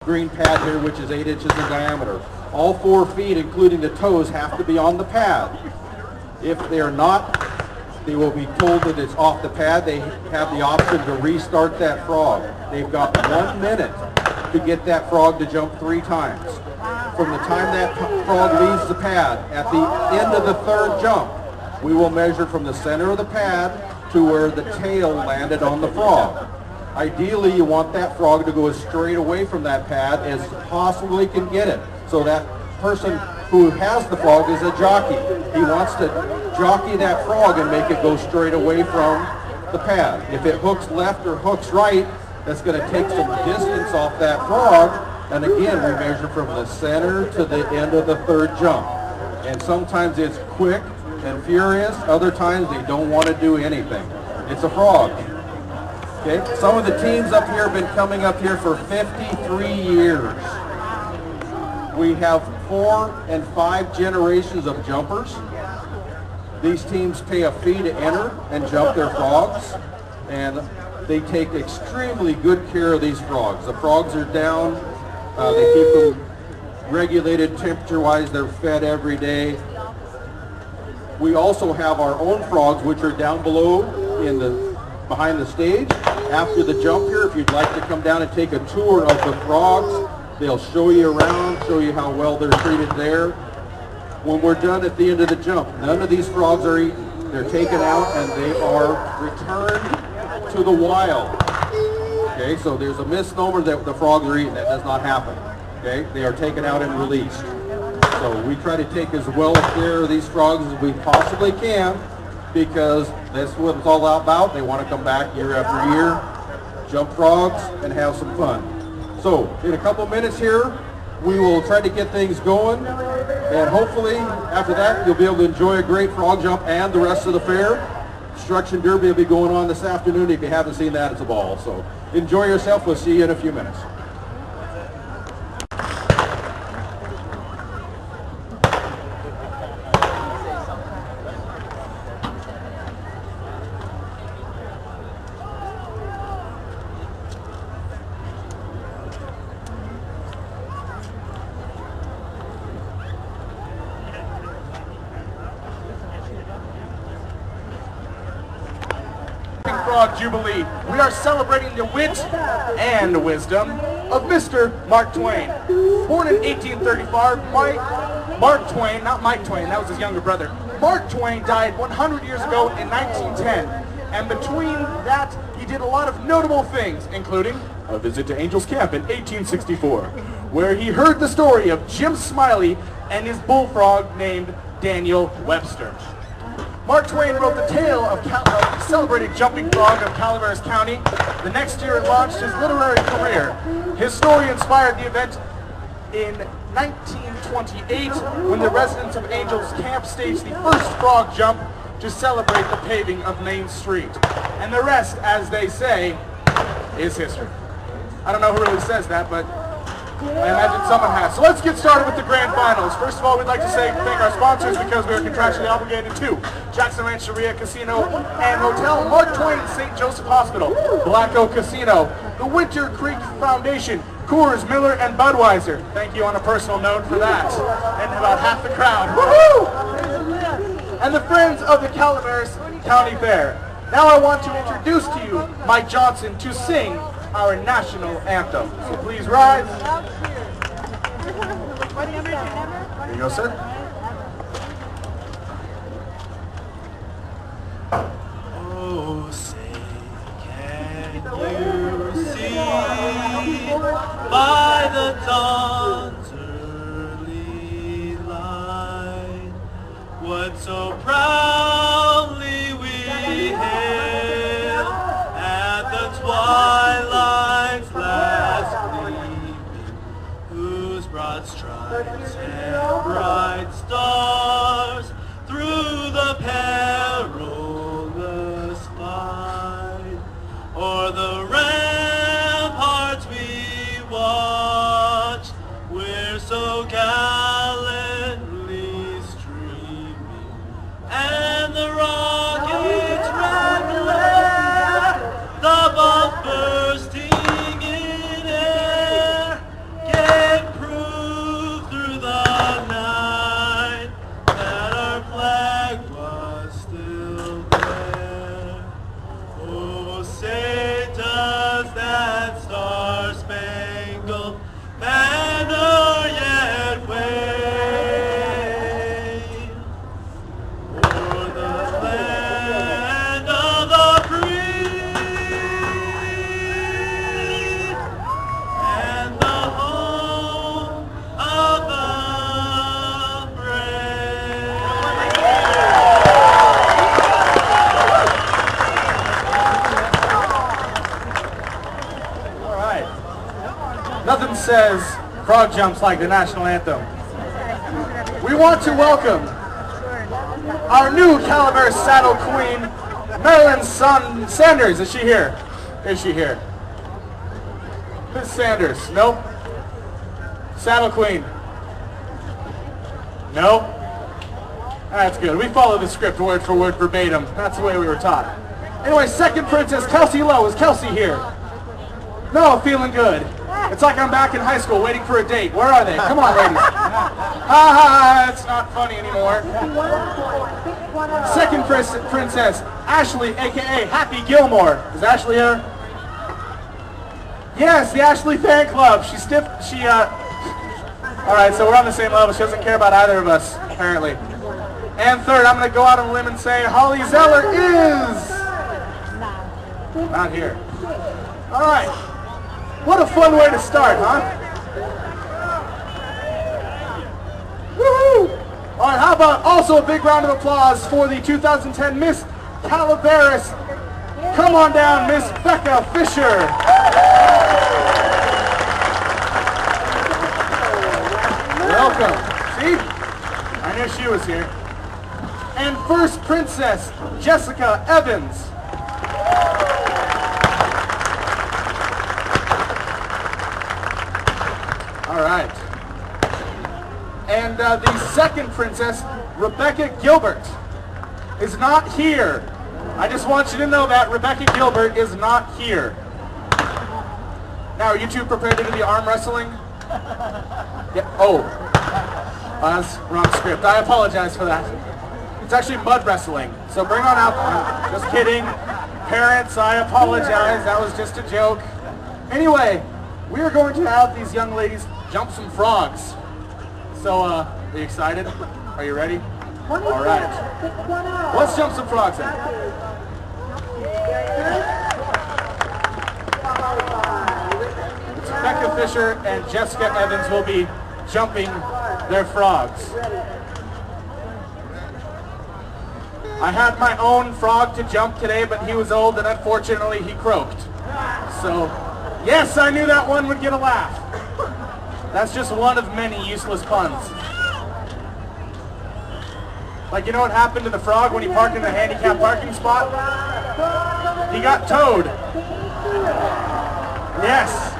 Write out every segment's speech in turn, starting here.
green pad here, which is 8 inches in diameter. All 4 feet, including the toes, have to be on the pad. If they are not, they will be told that it's off the pad. They have the option to restart that frog. They've got 1 minute to get that frog to jump 3 times. From the time that frog leaves the pad, at the end of the 3rd jump, we will measure from the center of the pad to where the tail landed on the frog. Ideally, you want that frog to go as straight away from that pad as possibly can get it. So that person who has the frog is a jockey. He wants to jockey that frog and make it go straight away from the pad. If it hooks left or hooks right, that's going to take some distance off that frog. And again, we measure from the center to the end of the 3rd jump. And sometimes it's quick and furious. Other times they don't want to do anything. It's a frog. Okay, some of the teams up here have been coming up here for 53 years. We have 4 and 5 generations of jumpers. These teams pay a fee to enter and jump their frogs, and they take extremely good care of these frogs. The frogs are down, they keep them regulated temperature-wise, they're fed every day. We also have our own frogs, which are down below behind the stage. After the jump here, if you'd like to come down and take a tour of the frogs, they'll show you around, show you how well they're treated there. When we're done at the end of the jump, none of these frogs are eaten. They're taken out and they are returned to the wild. Okay, so there's a misnomer that the frogs are eaten. That does not happen. Okay, they are taken out and released. So we try to take as well care of these frogs as we possibly can, because that's what it's all about. They want to come back year after year, jump frogs, and have some fun. So in a couple minutes here, we will try to get things going, and hopefully after that you'll be able to enjoy a great frog jump and the rest of the fair. Construction Derby will be going on this afternoon. If you haven't seen that, it's a ball. So enjoy yourself. We'll see you in a few minutes. Frog Jubilee. We are celebrating the wit and wisdom of Mr. Mark Twain. Born in 1835, Mark Twain, not Mike Twain, that was his younger brother. Mark Twain died 100 years ago in 1910, and between that, he did a lot of notable things, including a visit to Angel's Camp in 1864, where he heard the story of Jim Smiley and his bullfrog named Daniel Webster. Mark Twain wrote the tale of the celebrated jumping frog of Calaveras County. The next year it launched his literary career. His story inspired the event in 1928 when the residents of Angel's Camp staged the first frog jump to celebrate the paving of Main Street. And the rest, as they say, is history. I don't know who really says that, but I imagine someone has. So let's get started with the grand finals. First of all, we'd like to thank our sponsors because we are contractually obligated to Jackson Rancheria Casino and Hotel, Mark Twain St. Joseph Hospital, Black Oak Casino, the Winter Creek Foundation, Coors, Miller, and Budweiser. Thank you on a personal note for that. And about half the crowd. Woohoo! And the Friends of the Calaveras County Fair. Now I want to introduce to you Mike Johnson to sing our national anthem. So please rise. There you go, sir. Oh, say, can you see by the dawn's early light what so proudly we hailed at the twilight's last gleaming, whose broad stripes and bright stars through the perilous fight o'er the ramparts we watch, we're so gallantly streaming, and the rockets red glare, the bombs bursting in air, banner yet wave o'er the land of the free and the home of the brave. All right. Nothing says frog jumps like the national anthem. We want to welcome our new Calaveras Saddle Queen, Marilyn Sanders. Is she here? Is she here? Miss Sanders? Nope. Saddle Queen? No? That's good. We follow the script word for word verbatim. That's the way we were taught. Anyway, second princess, Kelsey Lowe. Is Kelsey here? No, feeling good. It's like I'm back in high school waiting for a date. Where are they? Come on, ladies. It's not funny anymore. Second princess, Ashley, a.k.a. Happy Gilmore. Is Ashley here? Yes, the Ashley fan club. All right, so we're on the same level. She doesn't care about either of us, apparently. And third, I'm going to go out on a limb and say Holly Zeller is not here. All right. What a fun way to start, huh? Woohoo! All right, how about also a big round of applause for the 2010 Miss Calaveras. Come on down, Miss Becca Fisher. Welcome. See? I knew she was here. And first princess, Jessica Evans. All right. And the second princess, Rebecca Gilbert, is not here. I just want you to know that Rebecca Gilbert is not here. Now, are you two prepared to do the arm wrestling? Yeah. Oh, that's wrong script. I apologize for that. It's actually mud wrestling. So bring on out. Just kidding. Parents, I apologize. That was just a joke. Anyway, we are going to have these young ladies jump some frogs. So, are you excited? Are you ready? All right. Let's jump some frogs then. Becca Fisher and Jessica Evans will be jumping their frogs. I had my own frog to jump today, but he was old and unfortunately he croaked. So, yes, I knew that one would get a laugh. That's just one of many useless puns. Like, you know what happened to the frog when he parked in the handicapped parking spot? He got towed. Yes.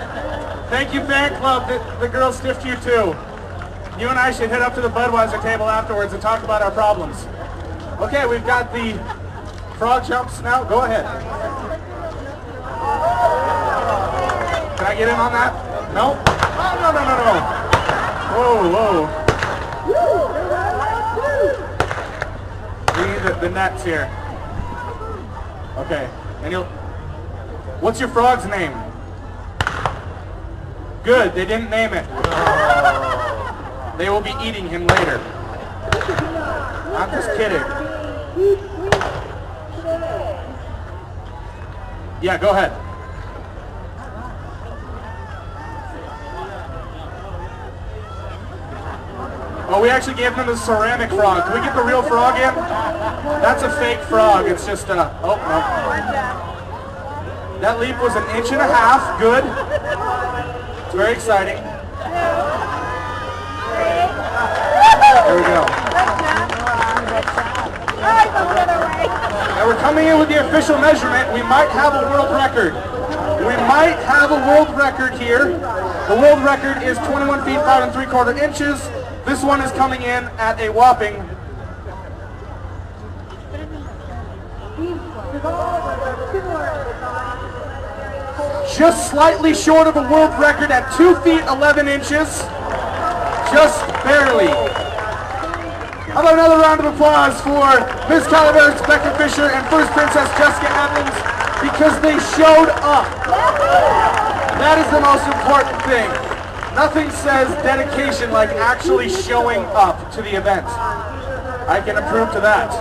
Thank you, fan club. The girls stiffed you too. You and I should head up to the Budweiser table afterwards and talk about our problems. Okay, we've got the frog jumps now. Go ahead. Can I get in on that? No? Oh, no. Whoa. We need the nets here. Okay. And what's your frog's name? Good, they didn't name it. They will be eating him later. I'm just kidding. Yeah, go ahead. Oh, we actually gave them a ceramic frog. Can we get the real frog in? That's a fake frog. It's just oh, no. That leap was 1.5 inches. Good. It's very exciting. There we go. Now we're coming in with the official measurement. We might have a world record. We might have a world record here. The world record is 21 feet 5 3/4 inches. This one is coming in at a whopping just slightly short of a world record at 2 feet 11 inches. Just barely. How about another round of applause for Miss Calaveras, Becca Fisher, and First Princess Jessica Evans, because they showed up. That is the most important thing. Nothing says dedication like actually showing up to the event. I can approve to that.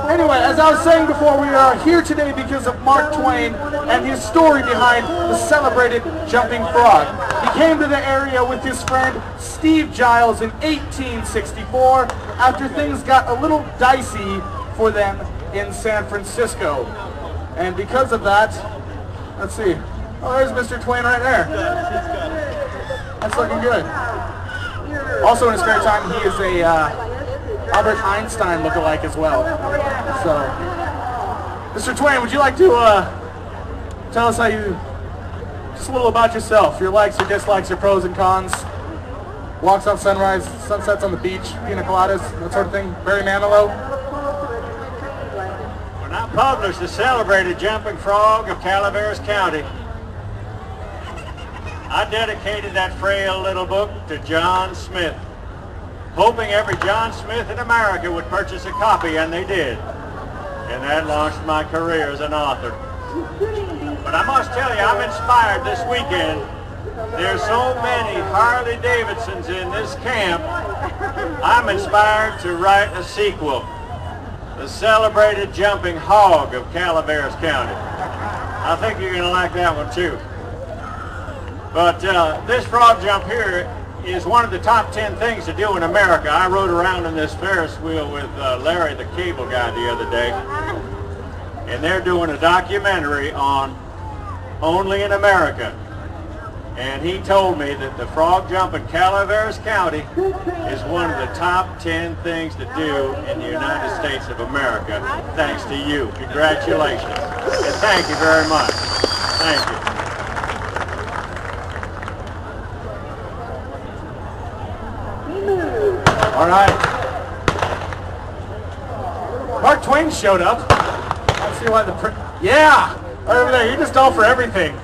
Anyway, as I was saying before, we are here today because of Mark Twain and his story behind the celebrated Jumping Frog. He came to the area with his friend Steve Giles in 1864 after things got a little dicey for them in San Francisco. And because of that, let's see. Oh, there's Mr. Twain right there. That's looking good. Also in his spare time, he is a Albert Einstein lookalike as well. So, Mr. Twain, would you like to tell us just a little about yourself, your likes, your dislikes, your pros and cons, walks on sunrise, sunsets on the beach, pina coladas, that sort of thing, Barry Manilow? When I published the celebrated Jumping Frog of Calaveras County, I dedicated that frail little book to John Smith, hoping every John Smith in America would purchase a copy, and they did. And that launched my career as an author. But I must tell you, I'm inspired this weekend. There's so many Harley Davidsons in this camp, I'm inspired to write a sequel, The Celebrated Jumping Hog of Calaveras County. I think you're going to like that one too. But this frog jump here is one of the top 10 things to do in America. I rode around in this Ferris wheel with Larry the cable guy the other day, and they're doing a documentary on Only in America. And he told me that the frog jump in Calaveras County is one of the top 10 things to do in the United States of America, thanks to you. Congratulations. And thank you very much. Thank you. All right. Mark Twain showed up. I see why yeah, right over there. You're just all for everything.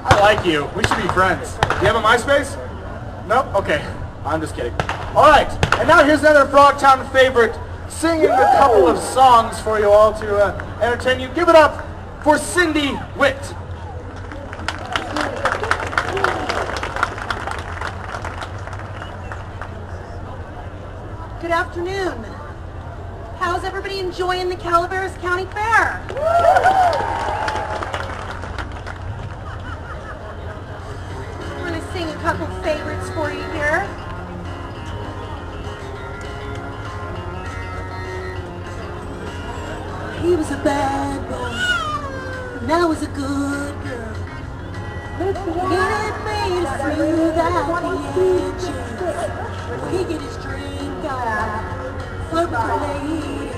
I like you. We should be friends. Do you have a MySpace? Nope? Okay. I'm just kidding. All right. And now here's another Frogtown favorite singing a couple of songs for you all to entertain you. Give it up for Cindy Witt. Good afternoon. How's everybody enjoying the Calaveras County Fair? I'm going to sing a couple favorites for you here. He was a bad boy, and I was a good girl. It made us smooth out the edges. He get his drink on, flirt with the ladies.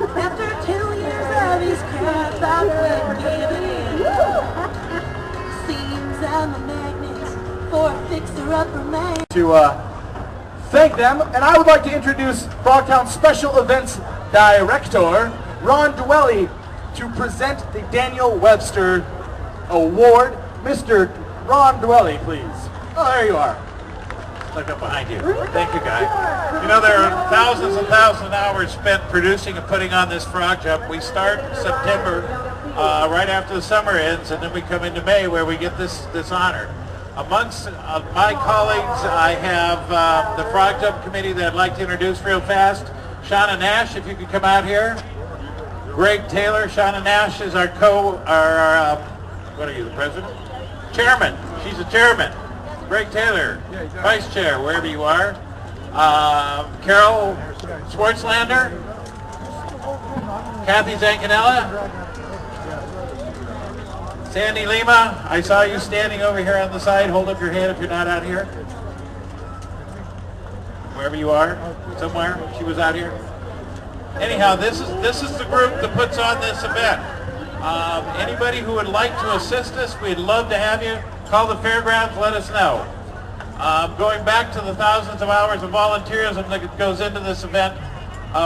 After 2 years of his crap, I quit giving in. Seems I'm a magnet for a fixer-upper man. To thank them, and I would like to introduce Frogtown Special Events Director, Ron Dwelly, to present the Daniel Webster Award. Mr. Ron Dwelly, please. Oh, there you are. Look up behind you. Thank you, guy. You know, there are thousands and thousands of hours spent producing and putting on this frog jump. We start in September, right after the summer ends, and then we come into May where we get this honor. Amongst my colleagues, I have the frog jump committee that I'd like to introduce real fast. Shauna Nash, if you could come out here. Greg Taylor. Shauna Nash is our what are you, the president? Chairman. She's the chairman. Greg Taylor, vice chair, wherever you are. Carol Schwartzlander. Kathy Zancanella. Sandy Lima, I saw you standing over here on the side. Hold up your hand if you're not out here. Wherever you are, somewhere. She was out here. Anyhow, this is the group that puts on this event. Anybody who would like to assist us, we'd love to have you. Call the fairgrounds, let us know. Going back to the thousands of hours of volunteerism that goes into this event,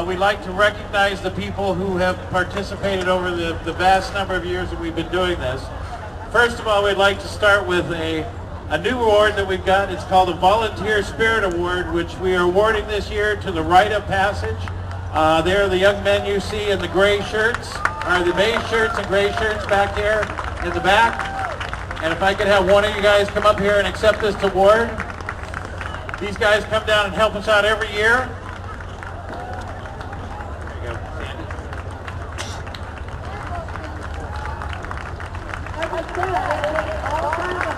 we'd like to recognize the people who have participated over the vast number of years that we've been doing this. First of all, we'd like to start with a new award that we've got. It's called the Volunteer Spirit Award, which we are awarding this year to the Rite of Passage. There are the young men you see in the gray shirts, or the beige shirts and gray shirts back here in the back. And if I could have one of you guys come up here and accept this award. These guys come down and help us out every year. There you go, Sandy.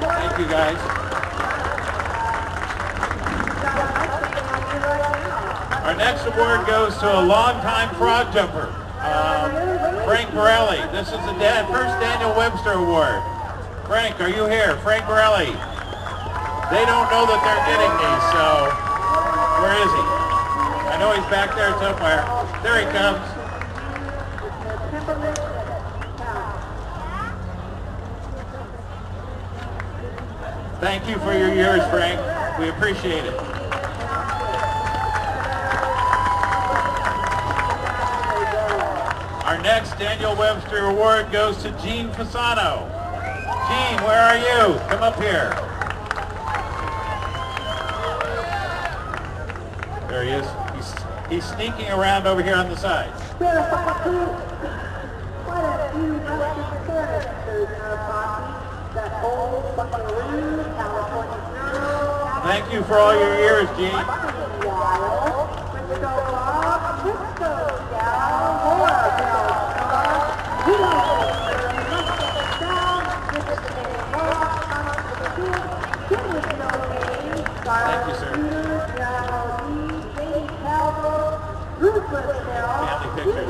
Thank you, guys. Our next award goes to a longtime frog jumper, Frank Borelli. This is the first Daniel Webster Award. Frank, are you here? Frank Borelli. They don't know that they're getting these, so where is he? I know he's back there somewhere. There he comes. Thank you for your years, Frank. We appreciate it. Our next Daniel Webster Award goes to Gene Fasano. Gene, where are you? Come up here. There he is. He's sneaking around over here on the side. Thank you for all your years, Gene. Thank you, sir. Family pictures.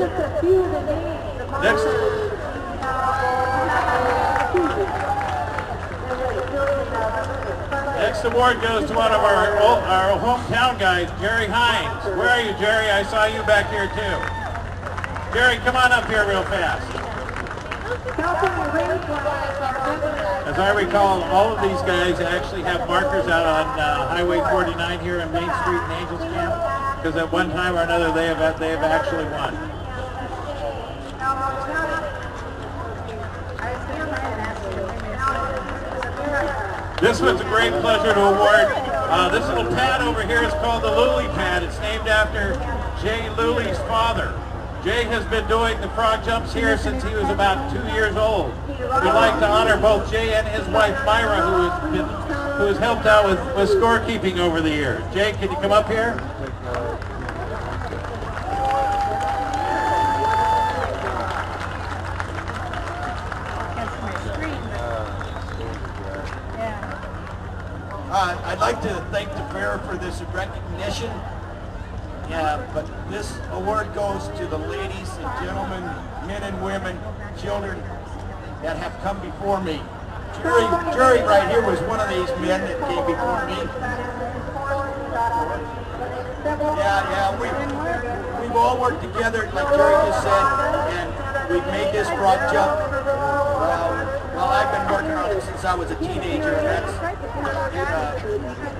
Next award goes to one of our hometown guys, Jerry Hines. Where are you, Jerry? I saw you back here too. Jerry, come on up here real fast. As I recall, all of these guys actually have markers out on Highway 49 here on Main Street in Angels Camp, because at one time or another they have actually won. This was a great pleasure to award. This little pad over here is called the Luley Pad. It's named after Jay Luley's father. Jay has been doing the frog jumps here since he was about 2 years old. We'd like to honor both Jay and his wife Myra, who has helped out with scorekeeping over the years. Jay, can you come up here? I'd like to thank the fair for this recognition. Yeah, but this award goes to the ladies and gentlemen, men and women, children that have come before me. Jerry right here was one of these men that came before me. Yeah, we've all worked together, like Jerry just said, and we've made this frog jump. Well, I've been working on it since I was a teenager, and that's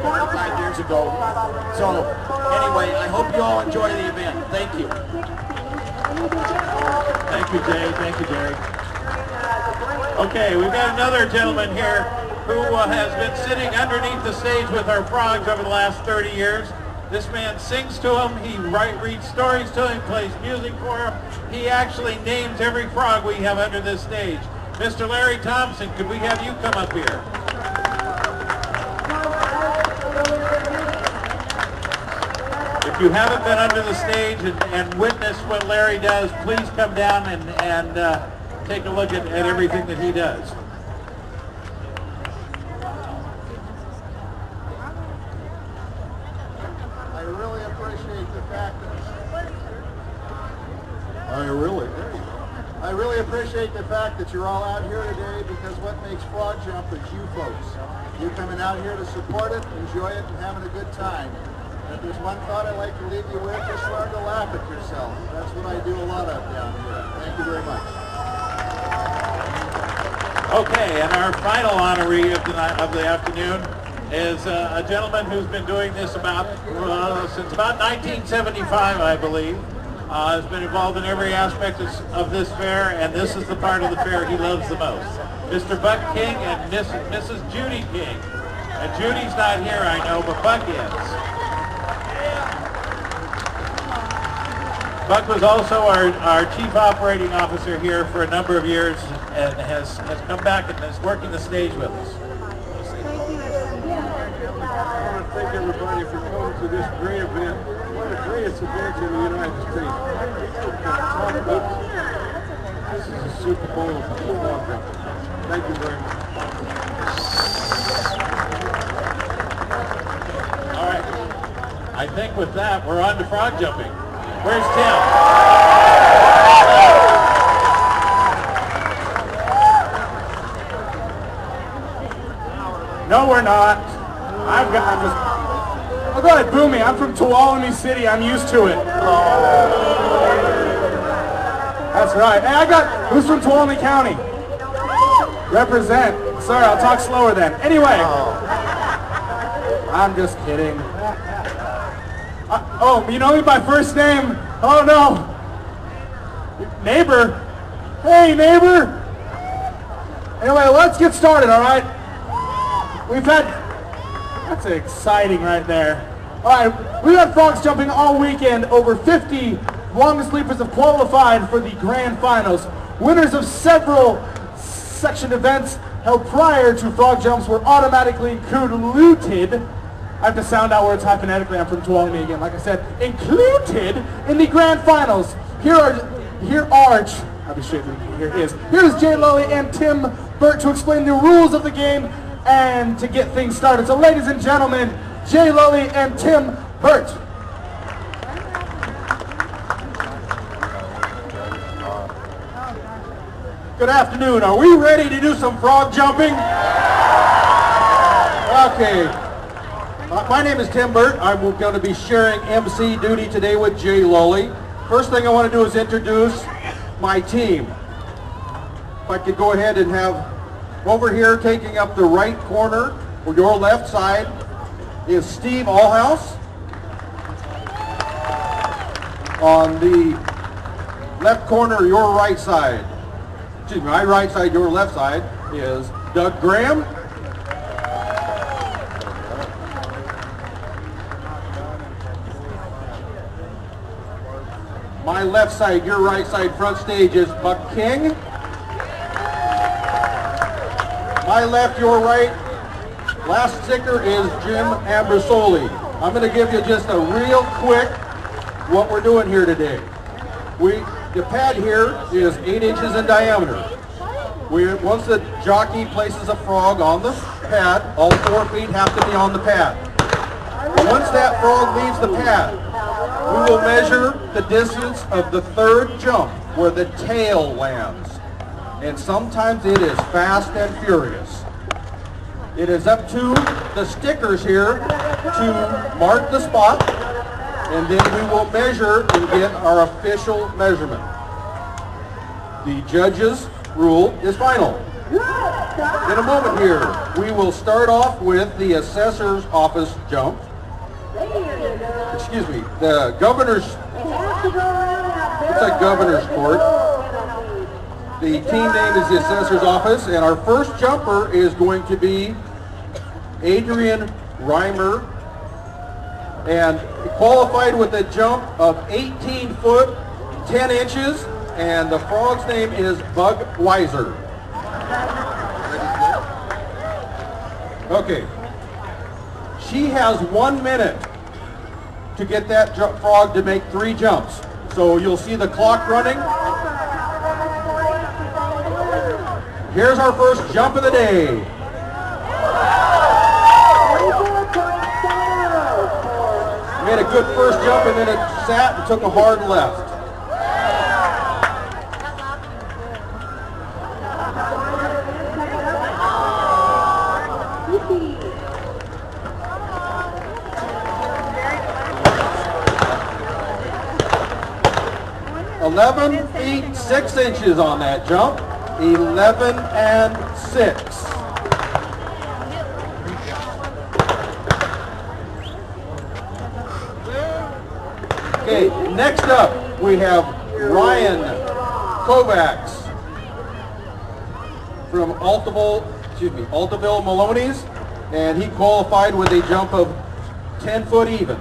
25 years ago. So, anyway, I hope you all enjoy the event. Thank you. Thank you, Jay. Thank you, Jerry. Okay, we've got another gentleman here who has been sitting underneath the stage with our frogs over the last 30 years. This man sings to them, he reads stories to him, plays music for them. He actually names every frog we have under this stage. Mr. Larry Thompson, could we have you come up here? If you haven't been under the stage and witnessed what Larry does, please come down and take a look at everything that he does. I really appreciate the fact that... I really appreciate the fact that you're all out here today, because what makes Frog Jump is you folks. You coming out here to support it, enjoy it, and having a good time. If there's one thought I'd like to leave you with, just learn to laugh at yourself. That's what I do a lot of down here. Thank you very much. Okay, and our final honoree of the afternoon is a gentleman who's been doing this since about 1975, I believe. Has been involved in every aspect of this fair, and this is the part of the fair he loves the most. Mr. Buck King and Mrs. Judy King. And Judy's not here, I know, but Buck is. Buck was also our chief operating officer here for a number of years, and has come back and is working the stage with us. I want to thank everybody for coming to this great event. One of the greatest events in the United States. Talk about this is a Super Bowl of football. Thank you very much. All right. I think with that, we're on to frog jumping. Where's Tim? No, we're not. Oh, go ahead, boo me. I'm from Tuolumne City. I'm used to it. That's right. Hey, who's from Tuolumne County? Represent. Sorry, I'll talk slower then. Anyway. I'm just kidding. Oh, you know me by first name? Oh, no. Neighbor. Hey, neighbor. Anyway, let's get started, all right? That's exciting right there. All right, we've had frogs jumping all weekend. Over 50 longest leapers have qualified for the grand finals. Winners of several section events held prior to frog jumps were automatically included. I have to sound out words hyphenetically. I'm from Tuolumne again. Like I said, included in the grand finals. Here's Jay Lully and Tim Burt to explain the rules of the game and to get things started. So ladies and gentlemen, Jay Lully and Tim Burt. Good afternoon. Are we ready to do some frog jumping? Okay. My name is Tim Burt. I'm going to be sharing MC duty today with Jay Lully. First thing I want to do is introduce my team. If I could go ahead and have over here taking up the right corner, or your left side, is Steve Allhouse. On the left corner, your right side, excuse me, my right side, your left side, is Doug Graham. My left side, your right side, front stage is Buck King. My left, your right, last sticker is Jim Ambrosoli. I'm going to give you just a real quick what we're doing here today. The pad here is 8 inches in diameter. Once the jockey places a frog on the pad, all 4 feet have to be on the pad. Once that frog leaves the pad, we will measure the distance of the third jump where the tail lands. And sometimes it is fast and furious. It is up to the stickers here to mark the spot, and then we will measure and get our official measurement. The judge's rule is final. In a moment here, we will start off with the assessor's office jump. Excuse me, the governor's, it's a governor's court. The team name is the assessor's office, and our first jumper is going to be Adrian Reimer, and qualified with a jump of 18 foot, 10 inches, and the frog's name is Bug Weiser. Okay. She has 1 minute to get that frog to make 3 jumps. So you'll see the clock running. Here's our first jump of the day. Made a good first jump, and then it sat and took a hard left. (11 feet 6 inches on that jump. 11 and 6. Okay, next up we have Ryan Kovacs from Altaville Maloney's, and he qualified with a jump of 10 foot even.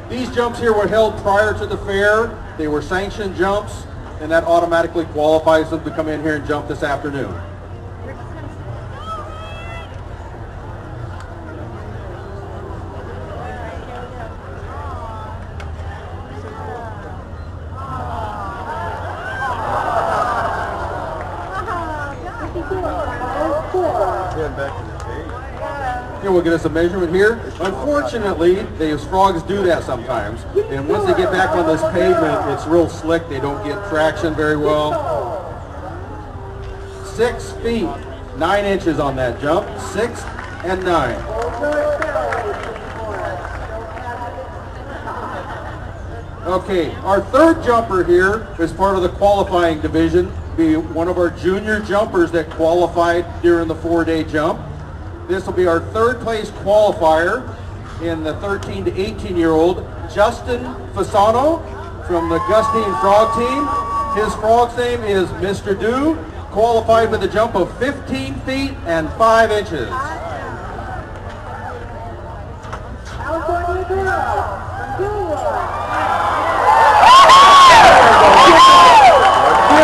These jumps here were held prior to the fair. They were sanctioned jumps, and that automatically qualifies them to come in here and jump this afternoon. Here, we'll get us a measurement here. Unfortunately, these frogs do that sometimes. And once they get back on this pavement, it's real slick. They don't get traction very well. 6 feet, 9 inches on that jump. 6 and 9. Okay, our third jumper here is part of the qualifying division. Be one of our junior jumpers that qualified during the 4-day jump. This will be our third place qualifier in the 13 to 18-year-old, Justin Fasano from the Gustine Frog Team. His frog's name is Mr. Dew, qualified with a jump of 15 feet and 5 inches. Give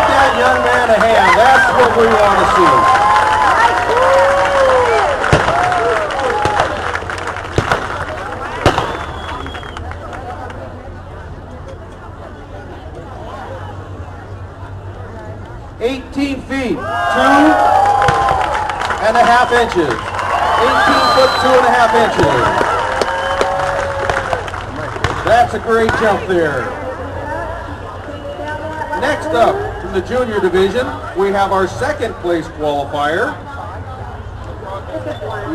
that young man a hand. That's what we want to see. 18 feet, 2.5 inches. 18 foot, 2.5 inches. That's a great jump there. Next up, from the junior division, we have our second place qualifier,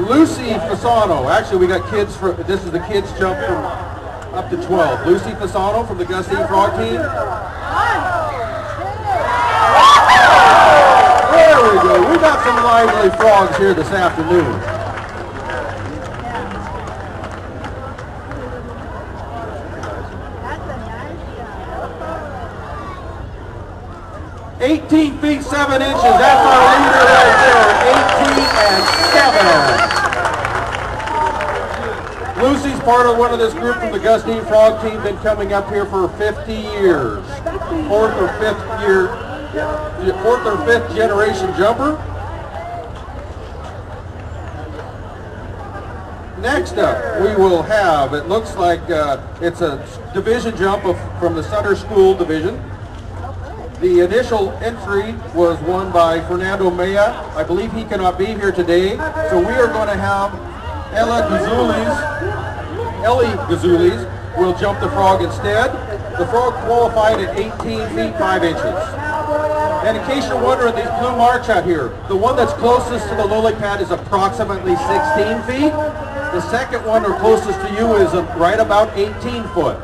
Lucy Fasano. Actually, we got kids for, this is the kids jump from up to 12. Lucy Fasano from the Gustine Frog Team. There we go. We got some lively frogs here this afternoon. That's a nice 18 feet 7 inches. That's our leader right there. 18 and 7. Lucy's part of one of this group from the Gustine Frog Team. Been coming up here for 50 years. Fourth or fifth generation jumper. Next up, we will have, it looks like it's a division jump from the Sutter School division. The initial entry was won by Fernando Maya. I believe he cannot be here today, so we are going to have Ellie Gazoulis will jump the frog instead. The frog qualified at 18 feet 5 inches. And in case you're wondering, these blue marks out here, the one that's closest to the lily pad is approximately 16 feet. The second one or closest to you is right about 18 foot.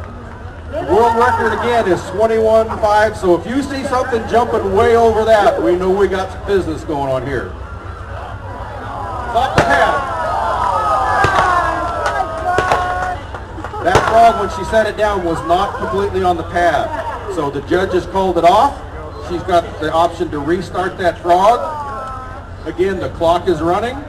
The world record again is 21.5, so if you see something jumping way over that, we know we got some business going on here. It's off the pad. That frog, when she set it down, was not completely on the pad. So the judges called it off. She's got the option to restart that frog. Again, the clock is running.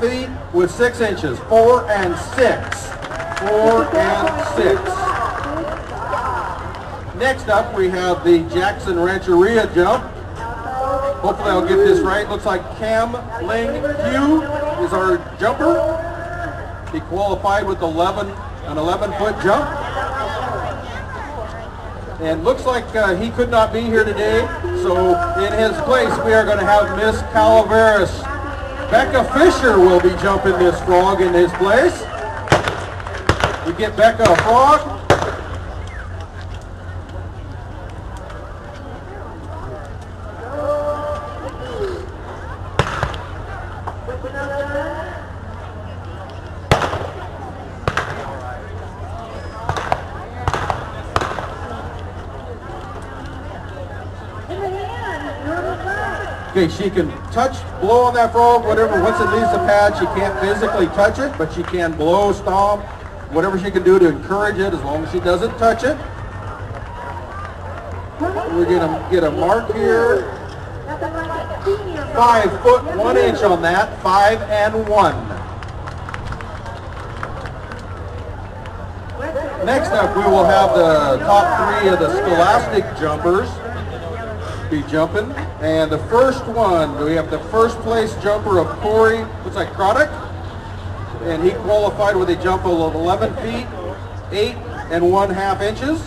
Feet with 6 inches. 4 and 6. 4 and 6. Next up, we have the Jackson Rancheria jump. Hopefully I'll get this right. Looks like Cam Ling Hugh is our jumper. He qualified with an 11-foot jump. And looks like he could not be here today. So in his place, we are going to have Miss Calaveras. Becca Fisher will be jumping this frog in his place. We get Becca a frog. Okay, she can blow on that frog, whatever. Once it leaves the pad, she can't physically touch it, but she can blow, stomp, whatever she can do to encourage it, as long as she doesn't touch it. We're gonna get a mark here. 5 foot 1 inch on that, 5 and 1. Next up, we will have the top 3 of the Scholastic jumpers be jumping. And the first one, we have the first place jumper of Corey, looks like Croddick. And he qualified with a jump of 11 feet, 8 and 1/2 inches.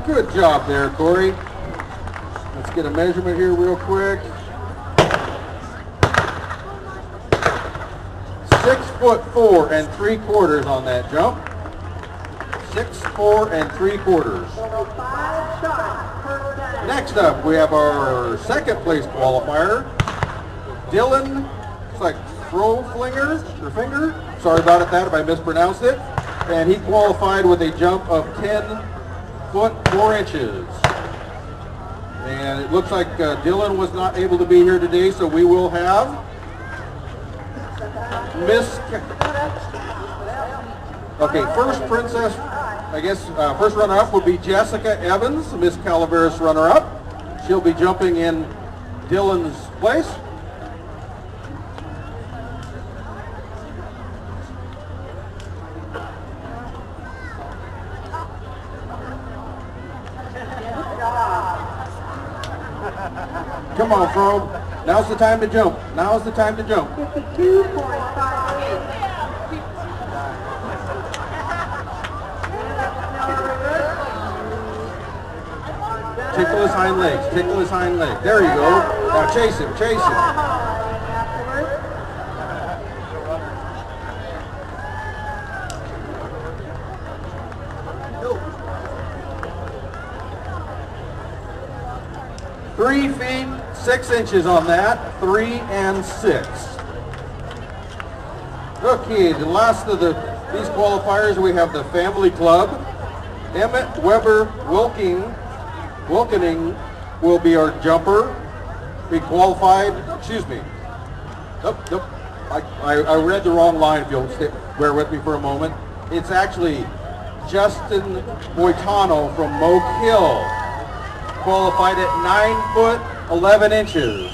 Good job there, Corey. Let's get a measurement here real quick. 6 foot 4 3/4 on that jump. 6, 4 3/4. Next up, we have our second place qualifier, Dylan, it's like Froflinger, or Finger. Sorry about it, that if I mispronounced it. And he qualified with a jump of 10 foot 4 inches. And it looks like Dylan was not able to be here today, so we will have first princess, I guess first runner-up would be Jessica Evans, Miss Calaveras runner-up. She'll be jumping in Dylan's place. Come on, Frobe. Now's the time to jump. Now's the time to jump. 52.58. Tickle his hind legs. Tickle his hind leg. There you go. Now chase him. Chase him. Three feet 6 inches on that. 3 and 6. Okay, the last of these qualifiers, we have the Family Club. Emmett Weber Wilkening will be our jumper. Be qualified. Excuse me. Nope. I read the wrong line. If you'll bear with me for a moment. It's actually Justin Boitano from Moke Hill. Qualified at 9 foot 11 inches.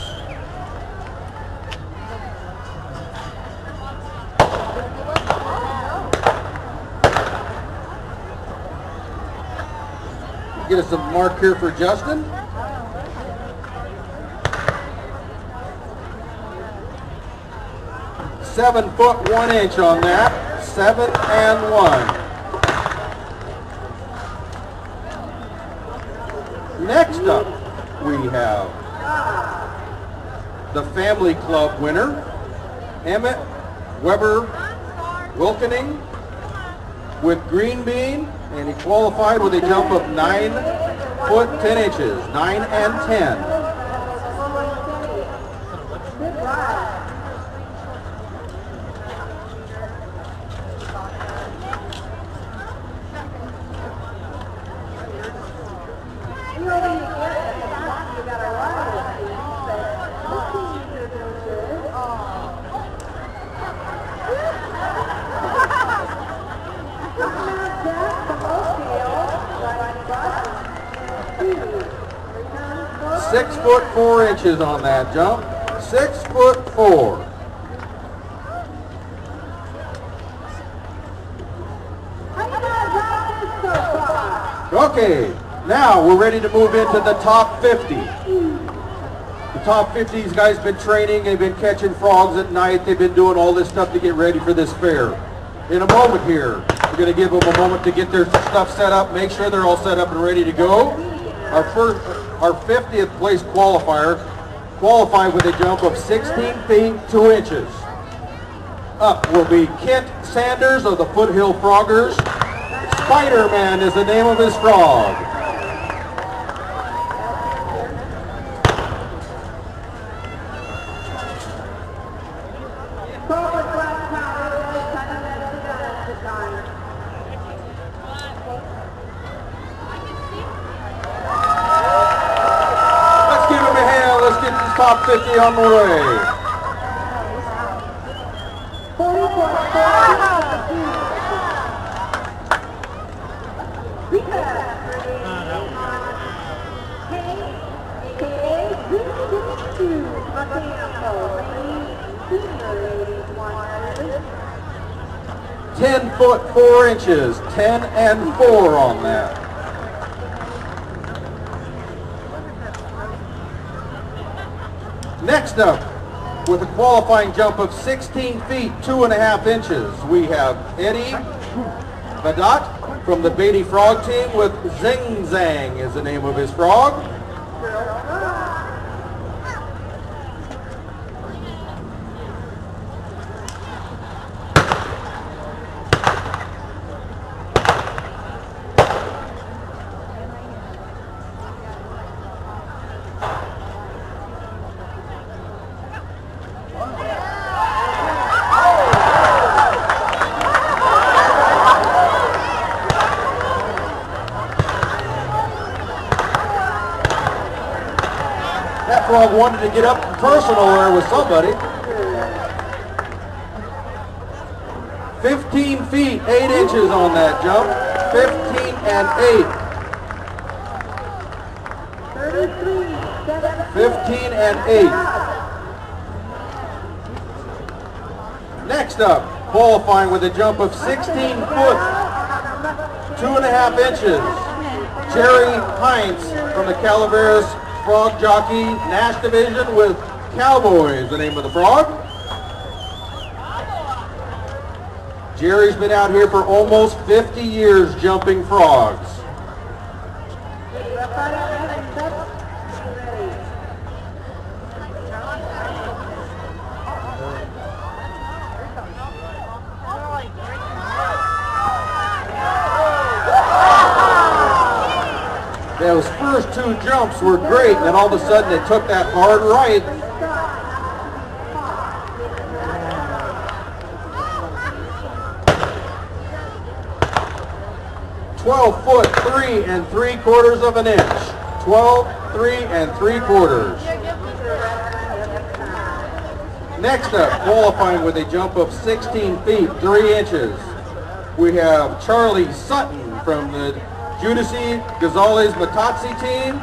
Get us a mark here for Justin. Seven foot 1 inch on that. 7 and 1. Next up, we have the Family Club winner, Emmett Weber Wilkening with Green Bean, and he qualified with a jump of 9 foot 10 inches, 9 and 10. Six foot 4 inches on that jump. 6 foot 4. Okay, now we're ready to move into the top 50. The top 50, these guys have been training, they've been catching frogs at night, they've been doing all this stuff to get ready for this fair. In a moment here, we're going to give them a moment to get their stuff set up, make sure they're all set up and ready to go. Our 50th place qualifier qualified with a jump of 16 feet 2 inches. Up will be Kent Sanders of the Foothill Froggers. Spider-Man is the name of his frog. Let's give him a hand. Let's get this top 50 on the way. Ten foot 4 inches, 10 and 4 on that. Next up, with a qualifying jump of 16 feet, 2.5 inches, we have Eddie Badat from the Beatty Frog team with Zing Zang is the name of his frog. That frog wanted to get up personal there with somebody. 15 feet, 8 inches on that jump. 15 and 8. 15 and 8. Next up, qualifying with a jump of 16 foot, 2.5 inches. Jerry Heinz from the Calaveras Frog Jockey Nash Division with Cowboys, the name of the frog. Jerry's been out here for almost 50 years jumping frogs. Those first 2 jumps were great, and then all of a sudden they took that hard right. "12 foot 3 3/4 of an inch." 12, 3 3/4. Next up, qualifying with a jump of 16 feet, 3 inches, we have Charlie Sutton from the Judici Gonzalez Matazzi team.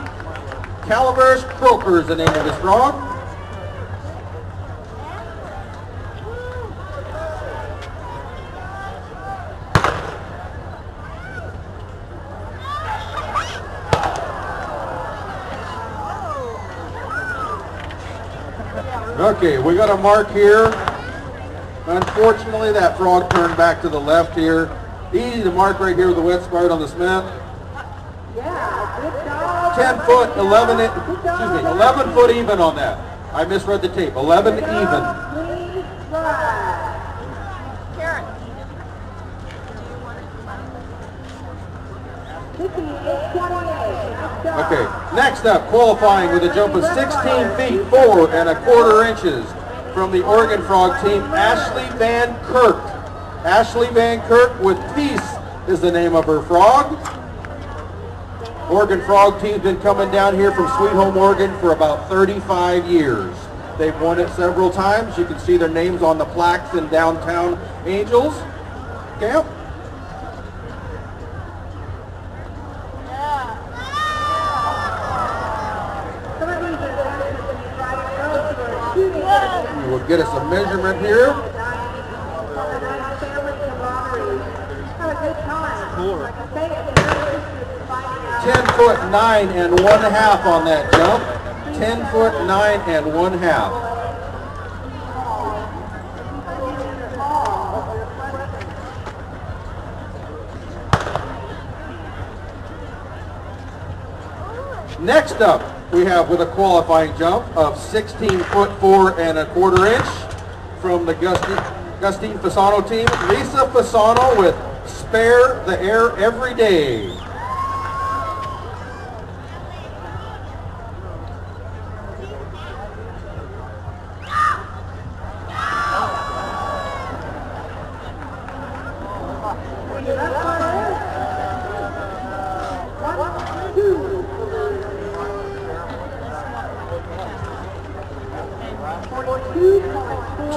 Calaveras Croaker is the name of his frog. Okay, we got a mark here. Unfortunately, that frog turned back to the left here. Easy to mark right here with the wet spot on the Smith. 10 foot, 11 foot even on that. I misread the tape. 11 even. Okay, next up, qualifying with a jump of 16 feet, 4 1/4 inches from the Oregon Frog team, Ashley Van Kirk. Ashley Van Kirk with Peace is the name of her frog. Oregon Frog team's been coming down here from Sweet Home, Oregon for about 35 years. They've won it several times. You can see their names on the plaques in downtown Angels Camp. We will get us a measurement here. 10 foot 9 1/2 on that jump. 10 foot 9 1/2. Next up, we have with a qualifying jump of 16 foot 4 1/4 inch from the Gustine Fasano team, Lisa Fasano with Spare the Air Every Day.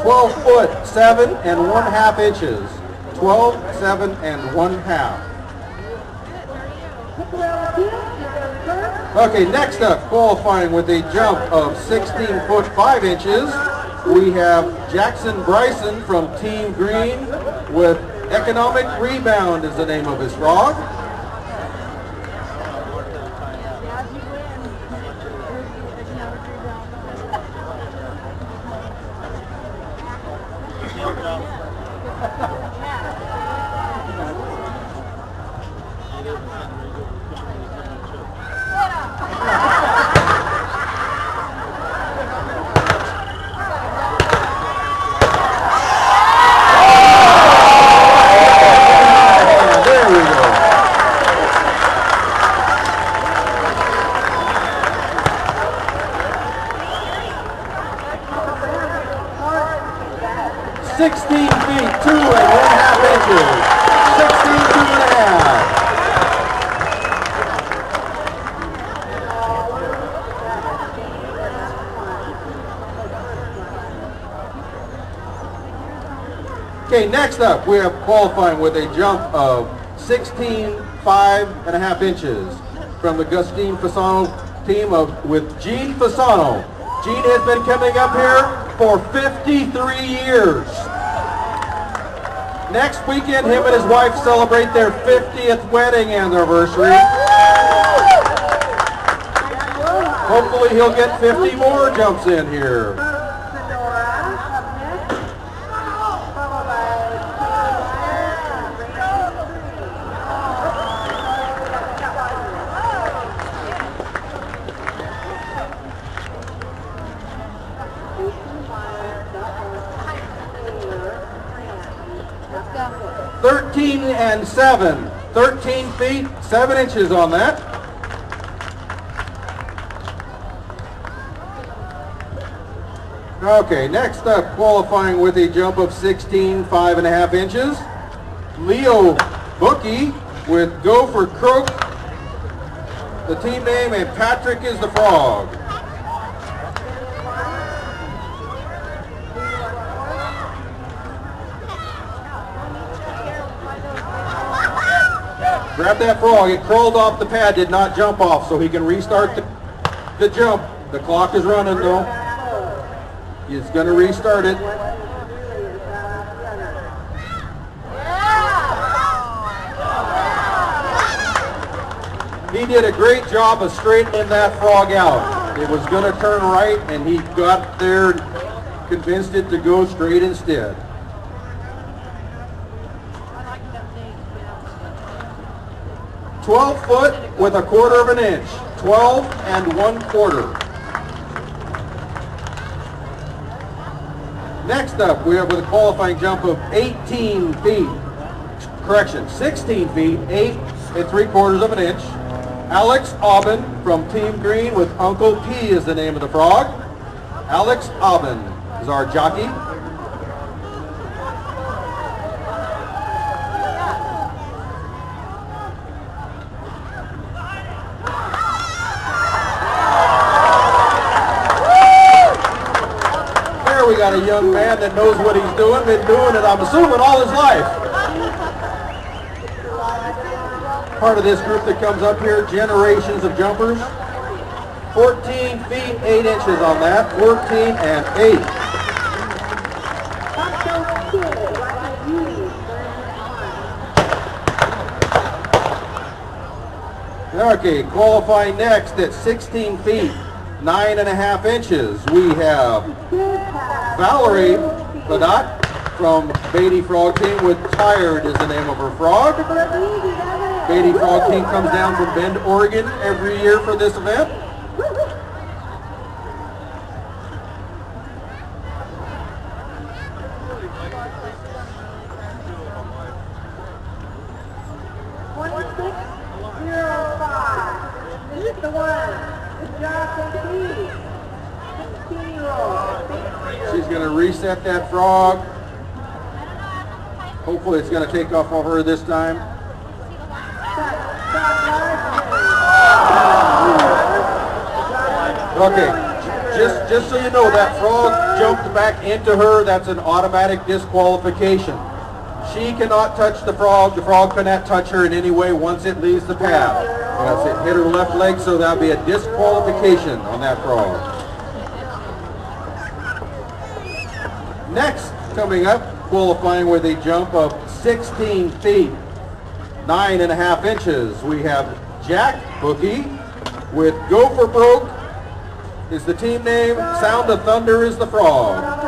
.12 7½ inches. 12, 7 1/2. Okay, next up, qualifying with a jump of 16 foot 5 inches, we have Jackson Bryson from Team Green with Economic Rebound is the name of his frog. Okay, next up we have qualifying with a jump of 16 5½ inches from the Gustine Fasano team with Gene Fasano. Gene has been coming up here for 53 years. Next weekend, him and his wife celebrate their 50th wedding anniversary. Hopefully he'll get 50 more jumps in here. And 7, 13 feet, 7 inches on that. Okay, next up, qualifying with a jump of 16 5½ inches, Leo Bookie with Go for Croak, the team name, and Patrick is the frog. Grab that frog. It crawled off the pad, did not jump off, so he can restart the jump. The clock is running though. He's going to restart it. He did a great job of straightening that frog out. It was going to turn right, and he got there, convinced it to go straight instead. 12 foot with 1/4 inch, 12 1/4. Next up, we have with a qualifying jump of 18 feet, correction, 16 feet, 8 3/4 inch. Alex Aubin from Team Green with Uncle P is the name of the frog. Alex Aubin is our jockey. We got a young man that knows what he's doing, been doing it, I'm assuming, all his life. Part of this group that comes up here, generations of jumpers. 14 feet, 8 inches on that, 14 and 8. Okay, qualifying next at 16 feet, 9½ inches. We have Valerie Badat from Beatty Frog Team with Tired is the name of her frog. Beatty Frog Team comes down from Bend, Oregon every year for this event. This is the one. Good job, JP. 16-year-old. She's going to reset that frog. Hopefully it's going to take off of her this time. Okay, just so you know, that frog jumped back into her. That's an automatic disqualification. She cannot touch the frog cannot touch her in any way once it leaves the pad. That's it, hit her left leg, so that'll be a disqualification on that frog. Next, coming up, qualifying with a jump of 16 feet, 9.5 inches. We have Jack Bookie with Gopher Broke is the team name, Sound of Thunder is the frog.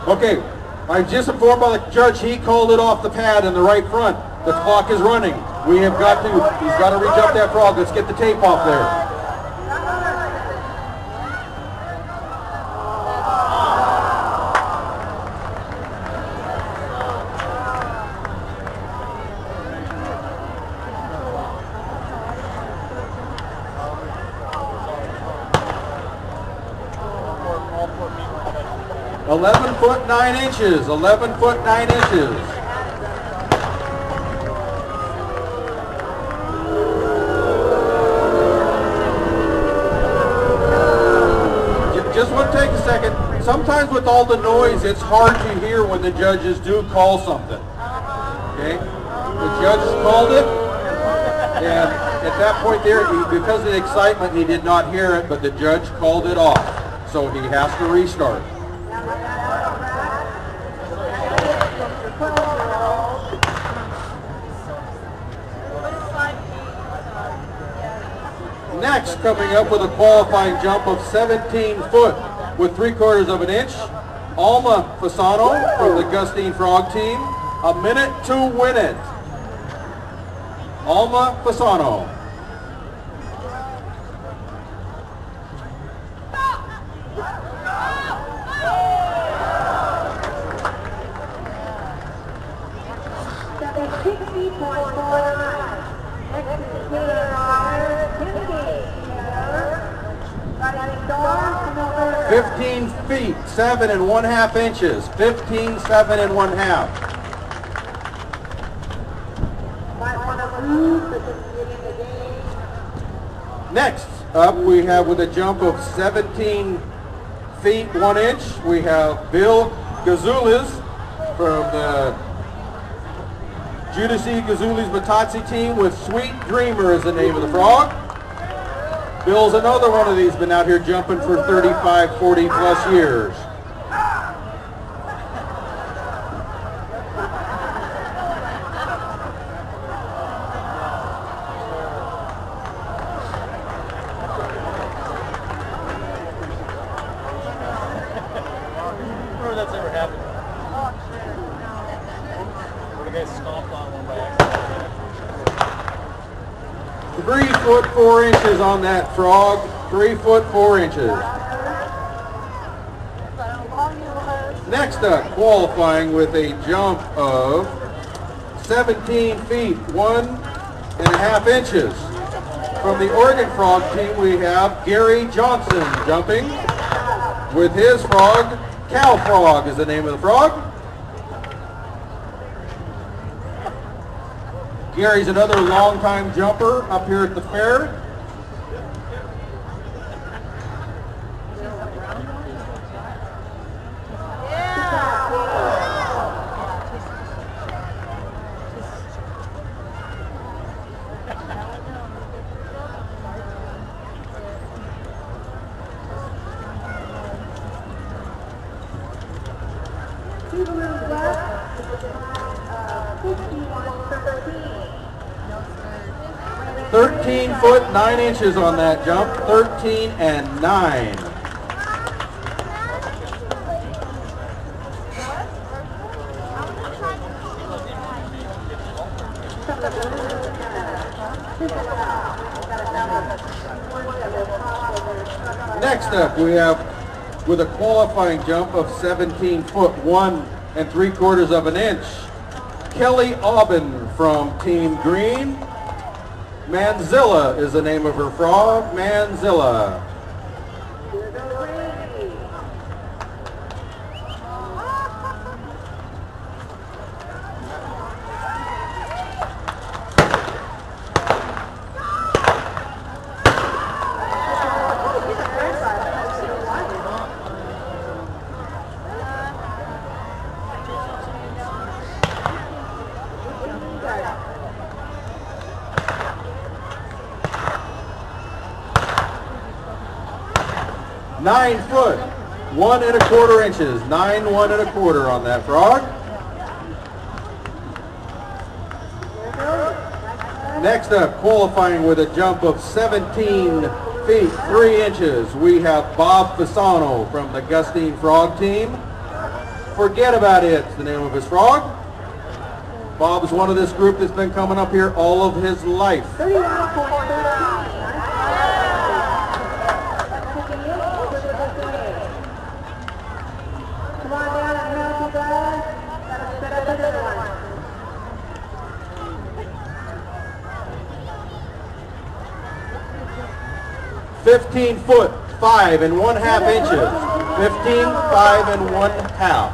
Okay, I'm just informed by the judge he called it off the pad in the right front. The clock is running. He's got to reach up that frog. Let's get the tape off there. "11 foot 9 inches, 11 foot 9 inches. Just want to take a second. Sometimes with all the noise, it's hard to hear when the judges do call something. Okay? The judge called it, and at that point there, because of the excitement, he did not hear it, but the judge called it off. So he has to restart. Next, coming up with a qualifying jump of 17 foot with 3/4 of an inch, Alma Fasano from the Gustine Frog team. A minute to win it. Alma Fasano. "15 feet, 7.5 inches. 15, 7.5. Next up, we have with a jump of 17 feet, 1 inch, we have Bill Gazoulis from the Judici Gazoulis Batazzi team with Sweet Dreamer is the name of the frog. Bill's another one of these, been out here jumping for 35, 40 plus years. Where that's ever happened. Where the guy stomped on one by accident. 3 foot 4 inches on that frog. 3 foot 4 inches. Next up, qualifying with a jump of 17 feet, 1.5 inches. From the Oregon Frog team, we have Gary Johnson jumping with his frog. Cow Frog is the name of the frog. Gary's another longtime jumper up here at the fair. Two moves left. 13 foot 9 inches on that jump. 13 and 9. Next up, we have with a qualifying jump of 17 foot 1 3/4 of an inch, Kelly Aubin from Team Green. Manzilla is the name of her frog, Manzilla. Nine foot, 1 1/4 inches, 9 1 1/4 on that frog. Next up, qualifying with a jump of 17 feet 3 inches, we have Bob Fasano from the Gustine Frog team. Forget About It's the name of his frog. Bob is one of this group that's been coming up here all of his life. Come on down and help you guys. Gotta set up another one. $15 foot 5 1/2 inches. 15, 5 1/2.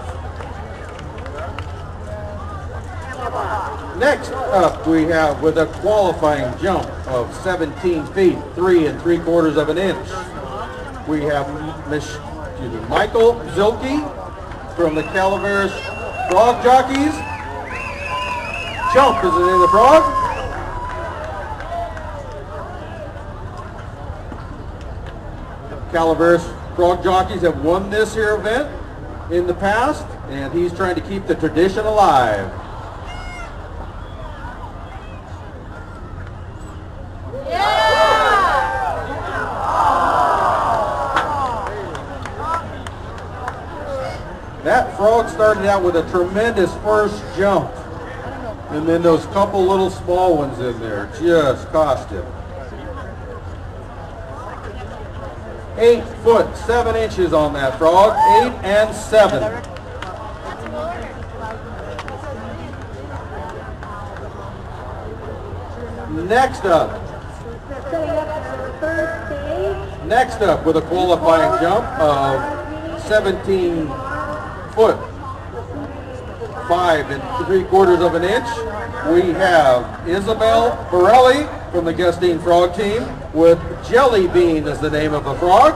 Next up, we have with a qualifying jump of 17 feet 3 3/4 of an inch. We have Michael Zilke from the Calaveras Frog Jockeys. Chump is the name of the frog. Calaveras Frog Jockeys have won this here event in the past, and he's trying to keep the tradition alive. That frog started out with a tremendous first jump, and then those couple little small ones in there just cost him. 8 foot 7 inches on that frog, 8 and 7. Next up with a qualifying jump of 17 foot 5 3/4 of an inch, we have Isabel Borelli from the Gustine Frog team with Jelly Bean as the name of the frog.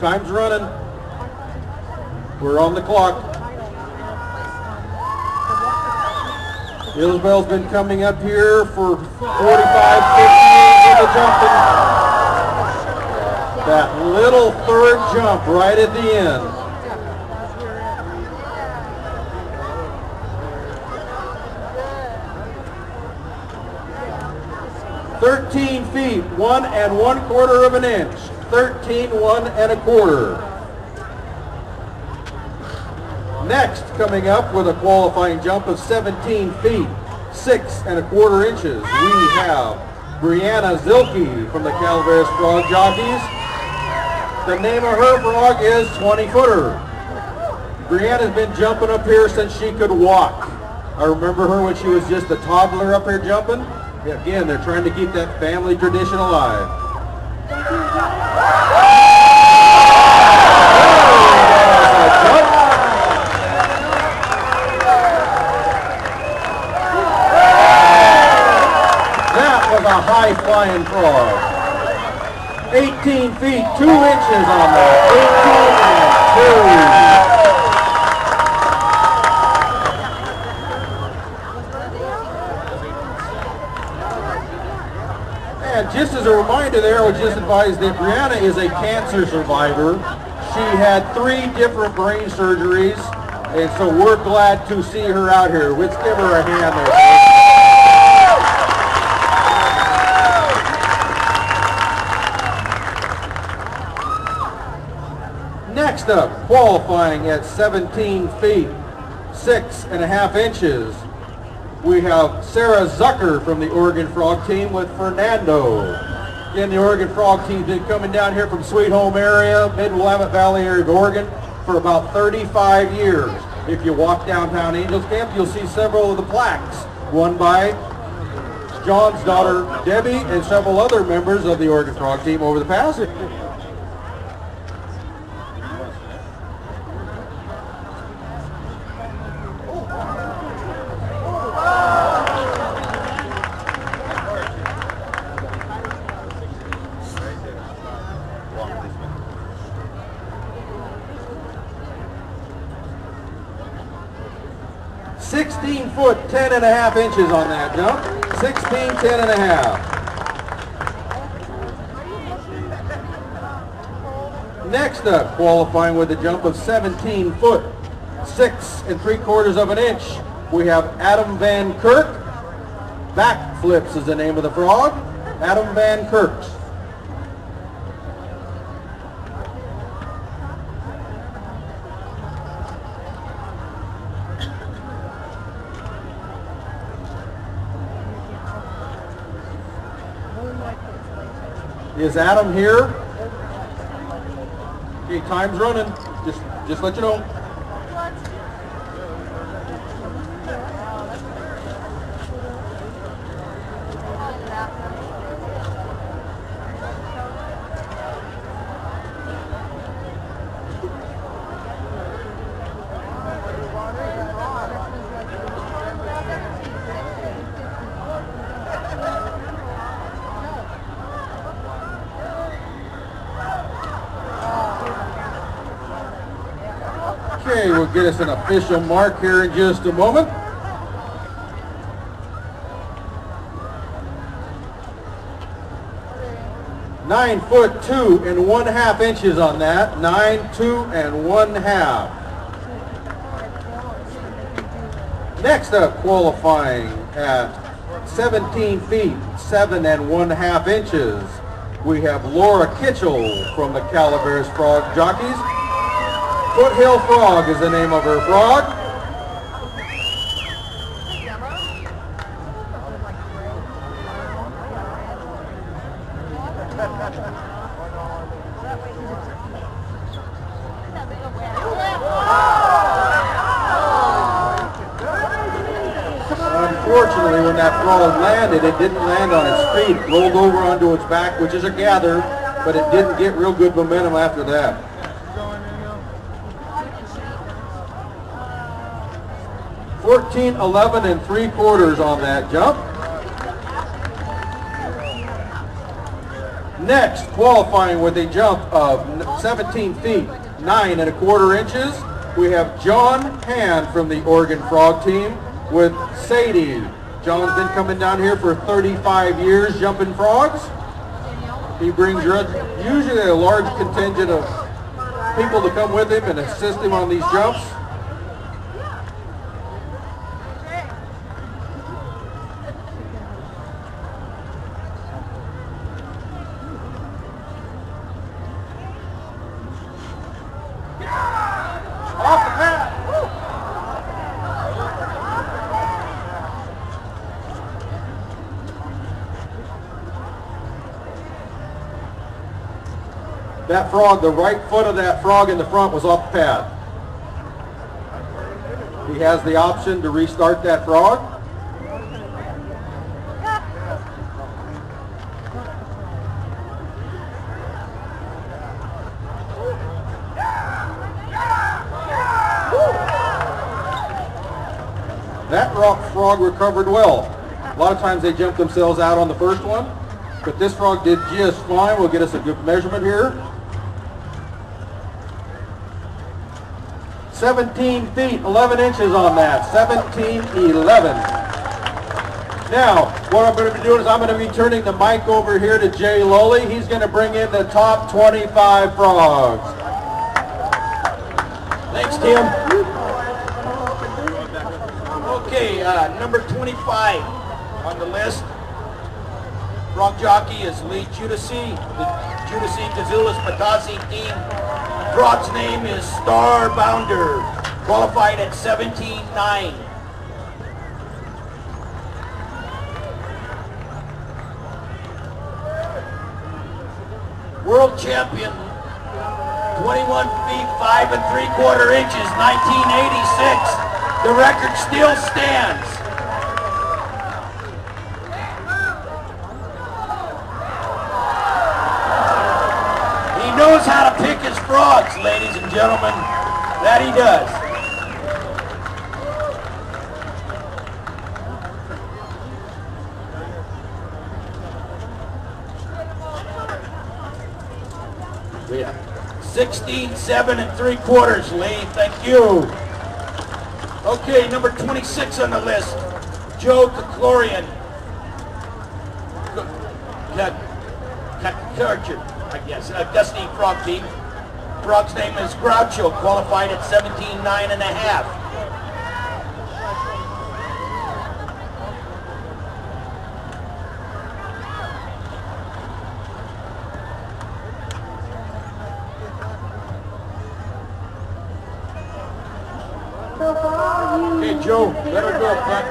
Time's running. We're on the clock. Isabel's been coming up here for 45, 50 years of the jumping. That little third jump right at the end. "13 feet, 1 1/4 of an inch. 13, 1 1/4. Next, coming up with a qualifying jump of 17 feet, 6 1/4 inches, we have Brianna Zilke from the Calaveras Frog Jockeys. The name of her frog is 20-footer. Brianna's been jumping up here since she could walk. I remember her when she was just a toddler up here jumping. Again, they're trying to keep that family tradition alive. That was a high-flying frog. 18 feet, 2 inches on that. 18 and 2. And just as a reminder there, I was just advised that Brianna is a cancer survivor. She had 3 different brain surgeries, and so we're glad to see her out here. Let's give her a hand there. Next up, qualifying at 17 feet, 6.5 inches, we have Sarah Zucker from the Oregon Frog team with Fernando. Again, the Oregon Frog team's been coming down here from Sweet Home area, Mid-Willamette Valley area of Oregon for about 35 years. If you walk downtown Angels Camp, you'll see several of the plaques, one by John's daughter Debbie and several other members of the Oregon Frog team over the past. Foot 10.5 inches on that jump. 16, 10.5. Next up, qualifying with a jump of 17 foot, 6 3/4 inch, we have Adam Van Kirk. Backflips is the name of the frog. Adam Van Kirks. Is Adam here? Okay, time's running. Just let you know. Okay, we'll get us an official mark here in just a moment. Nine foot 2.5 inches on that. 9, 2 1/2. Next up, qualifying at 17 feet, 7 1/2 inches, we have Laura Kitchell from the Calaveras Frog Jockeys. Foothill Frog is the name of her frog. Unfortunately, when that frog landed, it didn't land on its feet. It rolled over onto its back, which is a gather, but it didn't get real good momentum after that. 14, 11 3/4 on that jump. Next, qualifying with a jump of 17 feet, 9 1/4 inches, we have John Hand from the Oregon Frog team with Sadie. John's been coming down here for 35 years jumping frogs. He brings usually a large contingent of people to come with him and assist him on these jumps. That frog, the right foot of that frog in the front was off the pad. He has the option to restart that frog. That frog recovered well. A lot of times they jump themselves out on the first one, but this frog did just fine. We'll get us a good measurement here. 17 feet, 11 inches on that. 17, 11. Now, what I'm going to be doing is I'm going to be turning the mic over here to Jay Lully. He's going to bring in the top 25 frogs. Thanks, Tim. Okay, number 25 on the list. Frog jockey is Lee Judici, the Judici Kazulas Patasi team. Frog's name is Starbounder, qualified at 17.9. World champion, 21 feet 5 3/4 inches, 1986. The record still stands. He knows how to pick his frogs, ladies and gentlemen. That he does. Yeah. 16, 7 3/4, Lee. Thank you. Okay, number 26 on the list, Joe Kaklorian. Kakarjan, I guess. Dusty Frog team. Frog's name is Groucho, qualified at 17.9½. Okay, Joe, let her go, bud.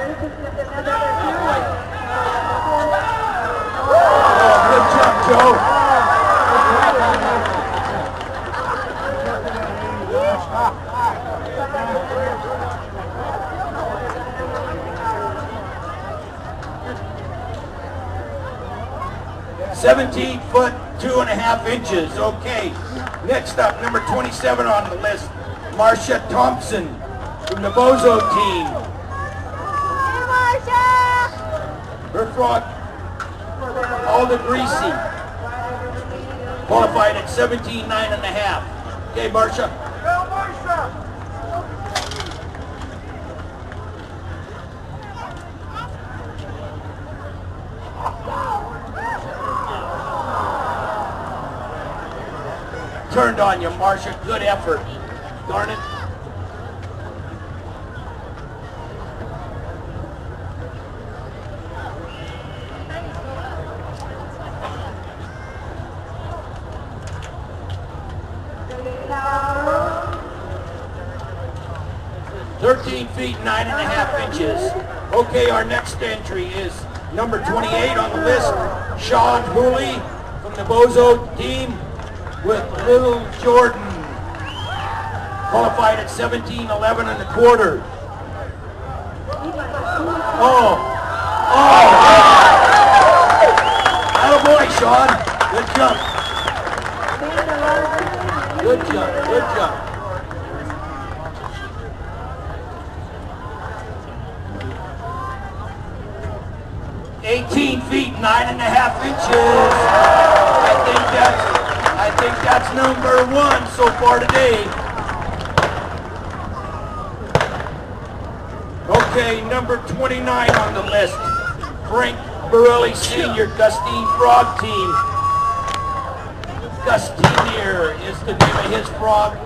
Oh, good job, Joe. 17 foot 2.5 inches. Okay. Next up, number 27 on the list, Marcia Thompson from the Bozo team. Hey, Marcia! Her frog, Alda Greasy, qualified at 17.9½. Okay, Marcia. Go, Marcia! Turned on you, Marcia. Good effort. Darn it. Feet 9.5 inches. Okay, our next entry is number 28 on the list, Sean Hooley from the Bozo team with Little Jordan, qualified at 17.11 1/4. Oh, attaboy, Sean. Good jump. Good jump. Good jump. 18 feet 9.5 inches. I think that's number 1 so far today. Okay, number 29 on the list, Frank Borelli Sr., Gustine Frog team. Gustinier is the name of his frog.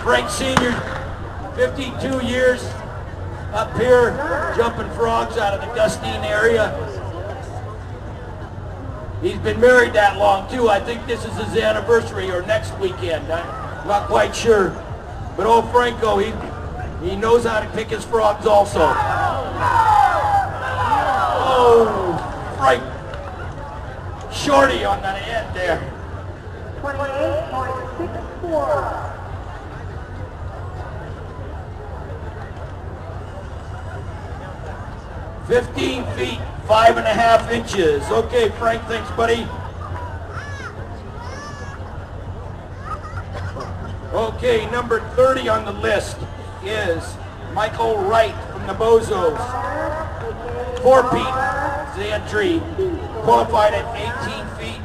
Frank Sr., 52 years. Up here, jumping frogs out of the Gustine area. He's been married that long too. I think this is his anniversary or next weekend. I'm not quite sure. But old Franco, he knows how to pick his frogs also. Oh, Frank. Shorty on the end there. 28.64. 15 feet, 5.5 inches. Okay, Frank, thanks, buddy. Okay, number 30 on the list is Michael Wright from the Bozos. 4 feet is the entry, qualified at 18 feet,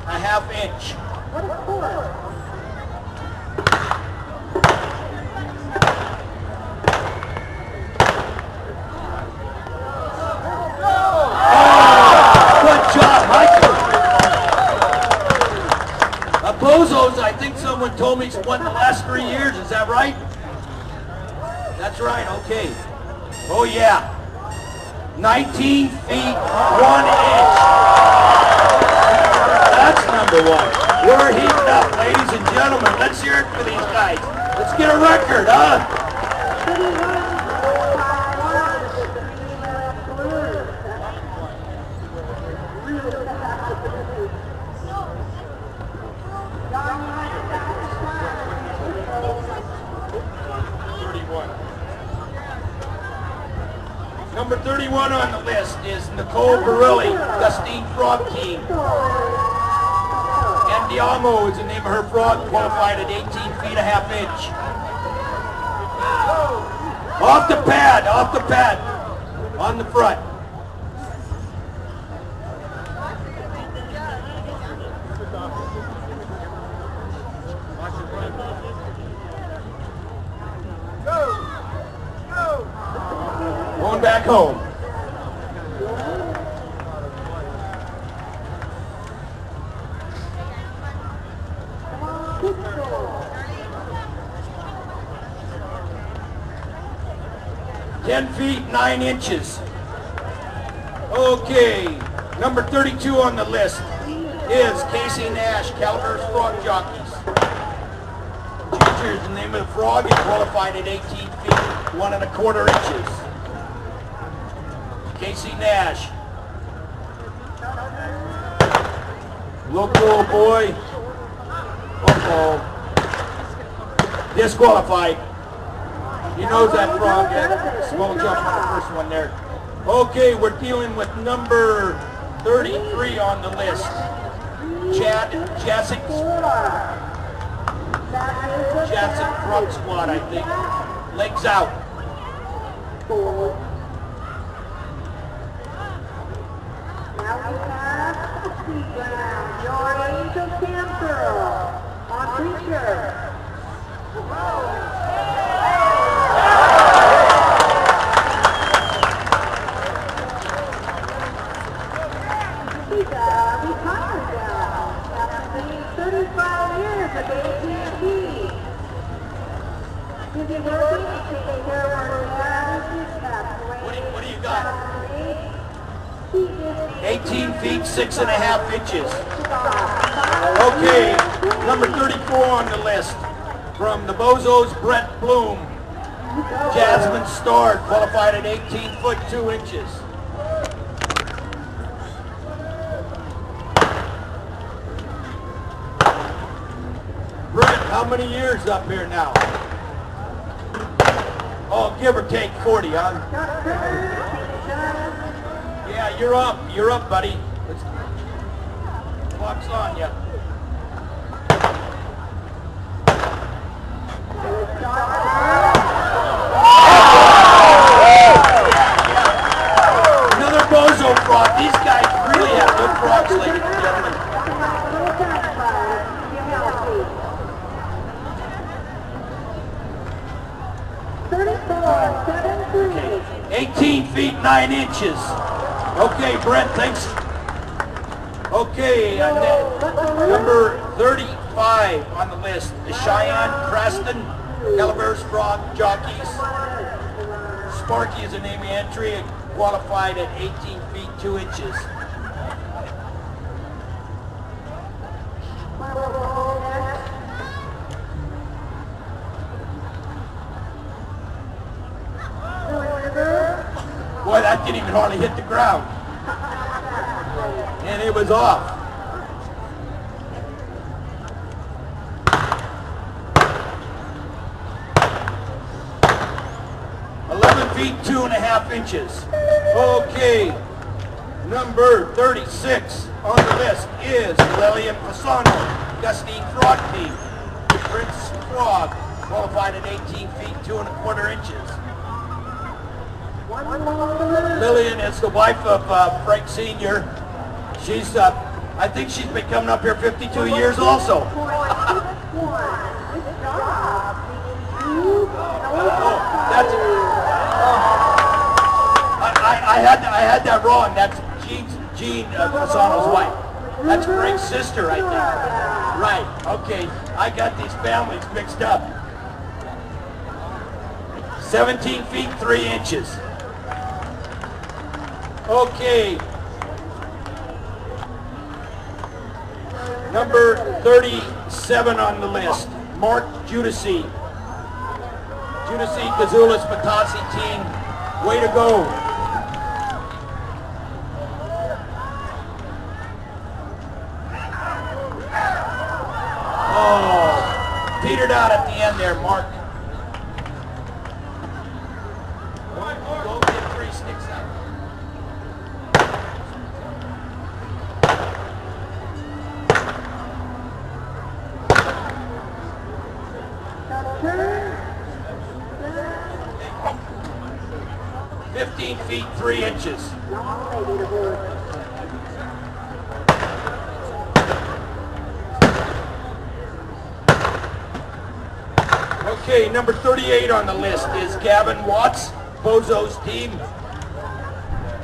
1/2 inch. What is 4? Bozos, I think someone told me, won the last 3 years. Is that right? That's right. Okay. Oh yeah. 19 feet 1 inch. That's number 1. We're heating up, ladies and gentlemen. Let's hear it for these guys. Let's get a record, huh? Number 31 on the list is Nicole Barilli, Gustine Frog Team. Andiamo is the name of her frog, qualified at 18 feet a half inch. Off the pad, on the front. Going back home. Ten feet, 9 inches. Okay, number 32 on the list is Casey Nash, Calaveras Frog Jockeys. Ginger is the name of the frog and qualified at 18 feet, 1 1/4 inches. Casey Nash. Local boy. Uh-oh. Disqualified. He knows that frog, that small jump on the first one there. Okay, we're dealing with number 33 on the list. Chad Jasic front squat, I think. Legs out. Now we have a speed round. Your Angel Cancer on Preacher. He's retired now after being 35 years of AT&T. Busy working and taking care of our dad and his What do you got? 18 feet, 6 1/2 inches. Okay, number 34 on the list. From the Bozos, Brett Bloom. Jasmine Starr, qualified at 18 foot 2 inches. Brett, how many years up here now? Oh, give or take 40, huh? Yeah, you're up, buddy. Clock's on ya. Another Bozo frog. These guys really have good frogs, ladies and gentlemen. 18 feet 9 inches. Okay, Brent, thanks. Okay, number 35 on the list is Cheyenne Preston, Calaveras Frog Jockeys. Sparky is the name of the entry, qualified at 18 feet 2 inches. Boy, that didn't even hardly hit the ground. And it was off. Feet 2 1/2 inches. Okay, number 36 on the list is Lillian Fasano, Gustine Frog Team. Prince Frog, qualified at 18 feet 2 1/4 inches. Lillian is the wife of Frank Sr. She's, I think she's been coming up here 52 years also. That's I had that wrong. That's Jean Fasano's wife. That's Frank's sister, I think. Right. Okay. I got these families mixed up. 17 feet 3 inches. Okay. Number 37 on the list, Mark Judici. Judici Kazulis Patasi team, way to go. Oh, petered out at the end there, Mark. Go get 3 sticks out. Turn. 15 feet 3 inches. Okay, number 38 on the list is Gavin Watts, Bozo's team.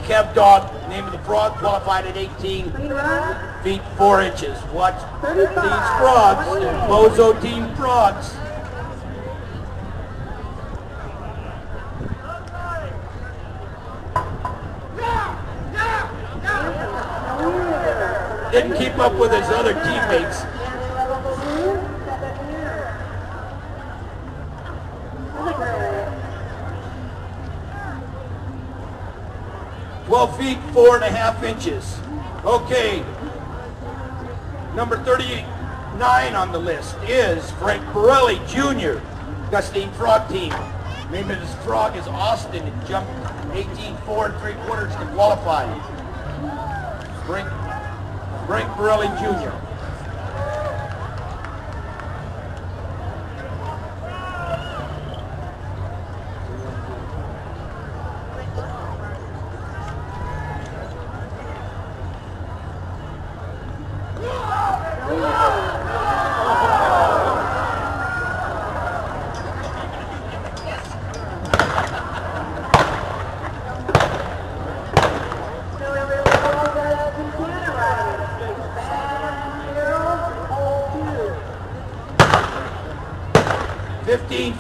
Kev Dog, name of the frog, qualified at 18 feet 4 inches. Watch these frogs, Bozo team frogs. Didn't keep up with his other teammates. Feet 4.5 inches. Okay. Number 39 on the list is Frank Borelli Jr., Gustine Frog team. Name of his frog is Austin. It jumped 18.4 3/4 to qualify. Frank Borelli Jr.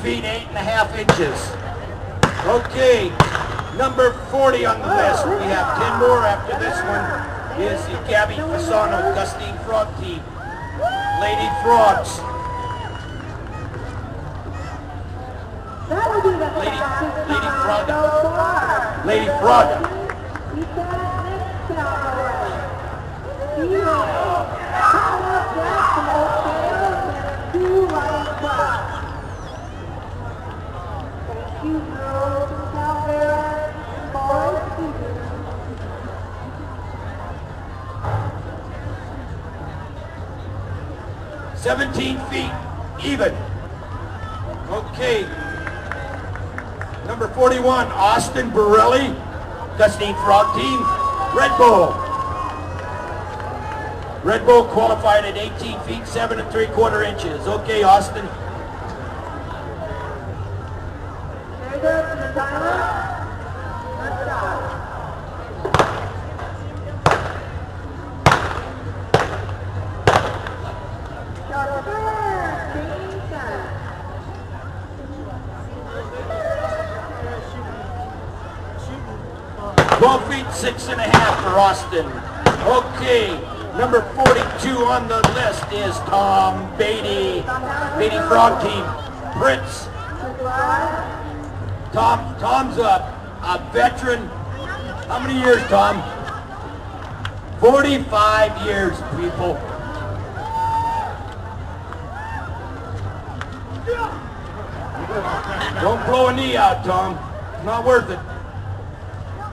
Feet 8.5 inches. Okay, number 40 on the list. We have 10 more after this one. Is the Gabby Fasano Gustine Frog team. Lady Frogs. Lady Frog. Lady Frog. You girls out there, boys, 17 feet, even. Okay. Number 41, Austin Borelli, Gustine Frog team, Red Bull. Red Bull qualified at 18 feet, 7 3/4 inches. Okay, Austin. Feet 6.5 for Austin. Okay, number 42 on the list is Tom Beatty, Beatty Frog Team, Prince. Tom's a veteran. How many years, Tom? 45 years, people. Don't blow a knee out, Tom. It's not worth it.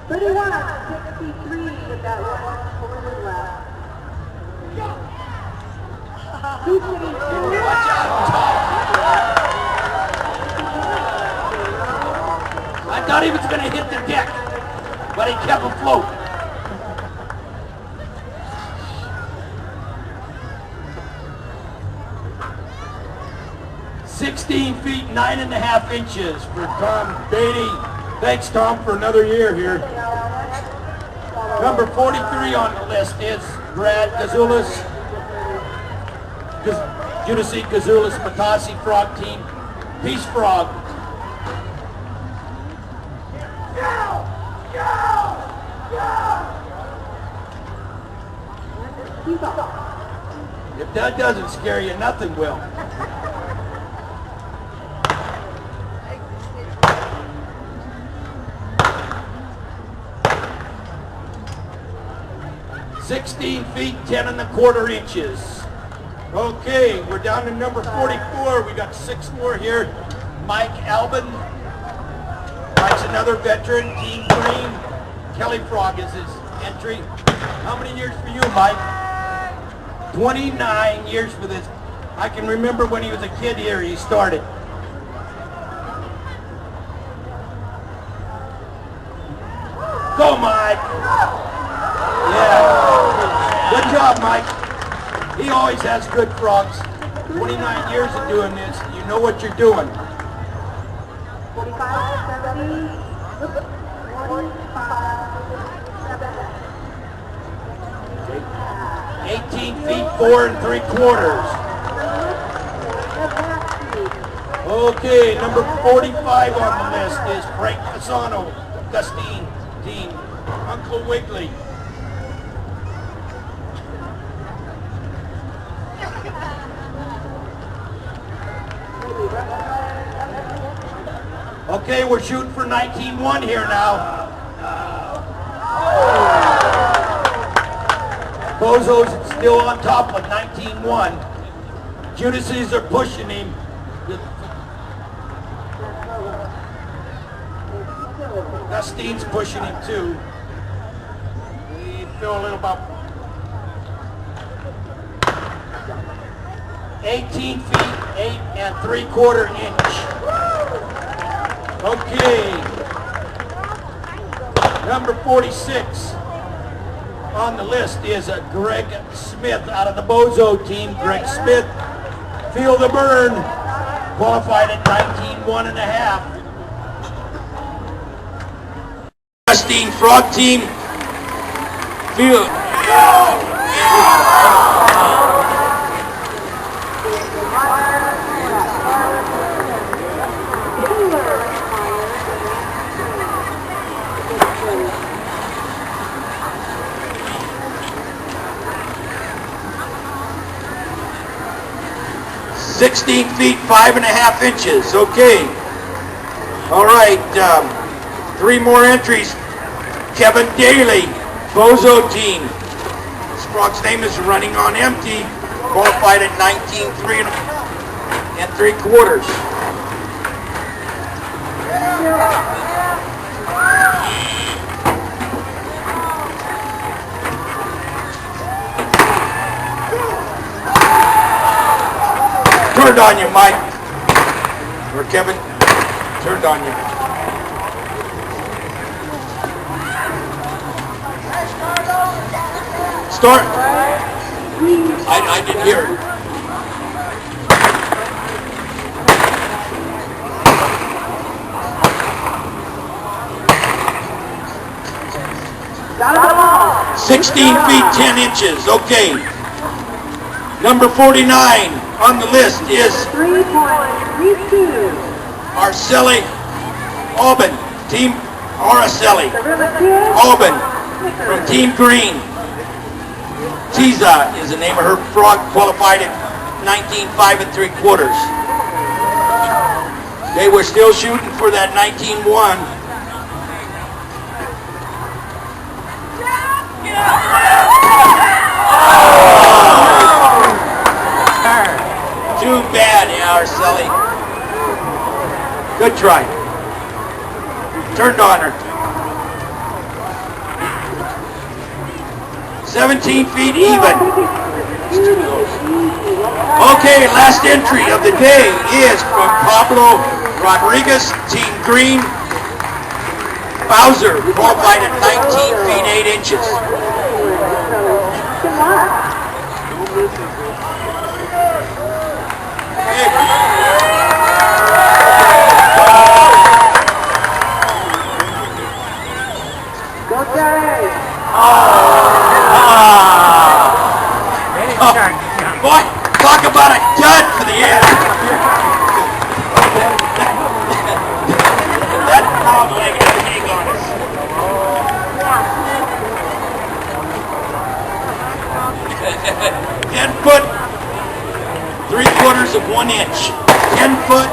31, 63 with that one left. Watch out, Tom. I thought he was going to hit the deck, but he kept afloat. "16 feet 9.5 inches for Tom Beatty. Thanks, Tom, for another year here. Number 43 on the list is Brad Kazulis, Judici Kazulis Matasi Frog Team, Peace Frog. If that doesn't scare you, nothing will. (16 feet 10¼ inches). Okay, we're down to number 44. We got 6 more here. Mike Albin. Mike's another veteran. Team Green. Kelly Frog is his entry. How many years for you, Mike? 29 years for this. I can remember when he was a kid here, he started. Go, Mike. Yeah. Good job, Mike. He always has good frogs. 29 years of doing this. You know what you're doing. 45, 70, 18 feet 4¾ Okay, number 45 on the list is Frank Fasano, Gustine Dean, Uncle Wiggly. Okay, we're shooting for 19-1 here now. Bozo's still on top with 19-1. Judases are pushing him. Gustine's pushing him too. We feel a little about 18 feet 8¾ inch. Okay. Number 46 on the list is Greg Smith out of the Bozo team. Greg Smith, Feel the Burn, qualified at 19-1½. Gustine Frog team, Feel. 16 feet 5½ inches. Okay. All right. 3 more entries. Kevin Daly, Bozo team. This frog's name is Running on Empty. Qualified at 19-3¾ Turned on you, Mike. Or Kevin. Turned on you. Start. I didn't hear it. Got it all. 16 feet 10 inches. Okay. Number 49 on the list is 3.32. Araceli Albin, Team Araceli Albin from Team Green. Tiza is the name of her frog, qualified at 19-5¾ They were still shooting for that 19-1. Too bad, Araceli. Good try. Turned on her. 17 feet even. Okay, last entry of the day is from Pablo Rodriguez, Team Green. Bowser, qualified at 19 feet 8 inches. Boy, talk about a dud for the end. That frog leg had a hang on us. 10 foot 3/4 of 1 inch. 10 foot.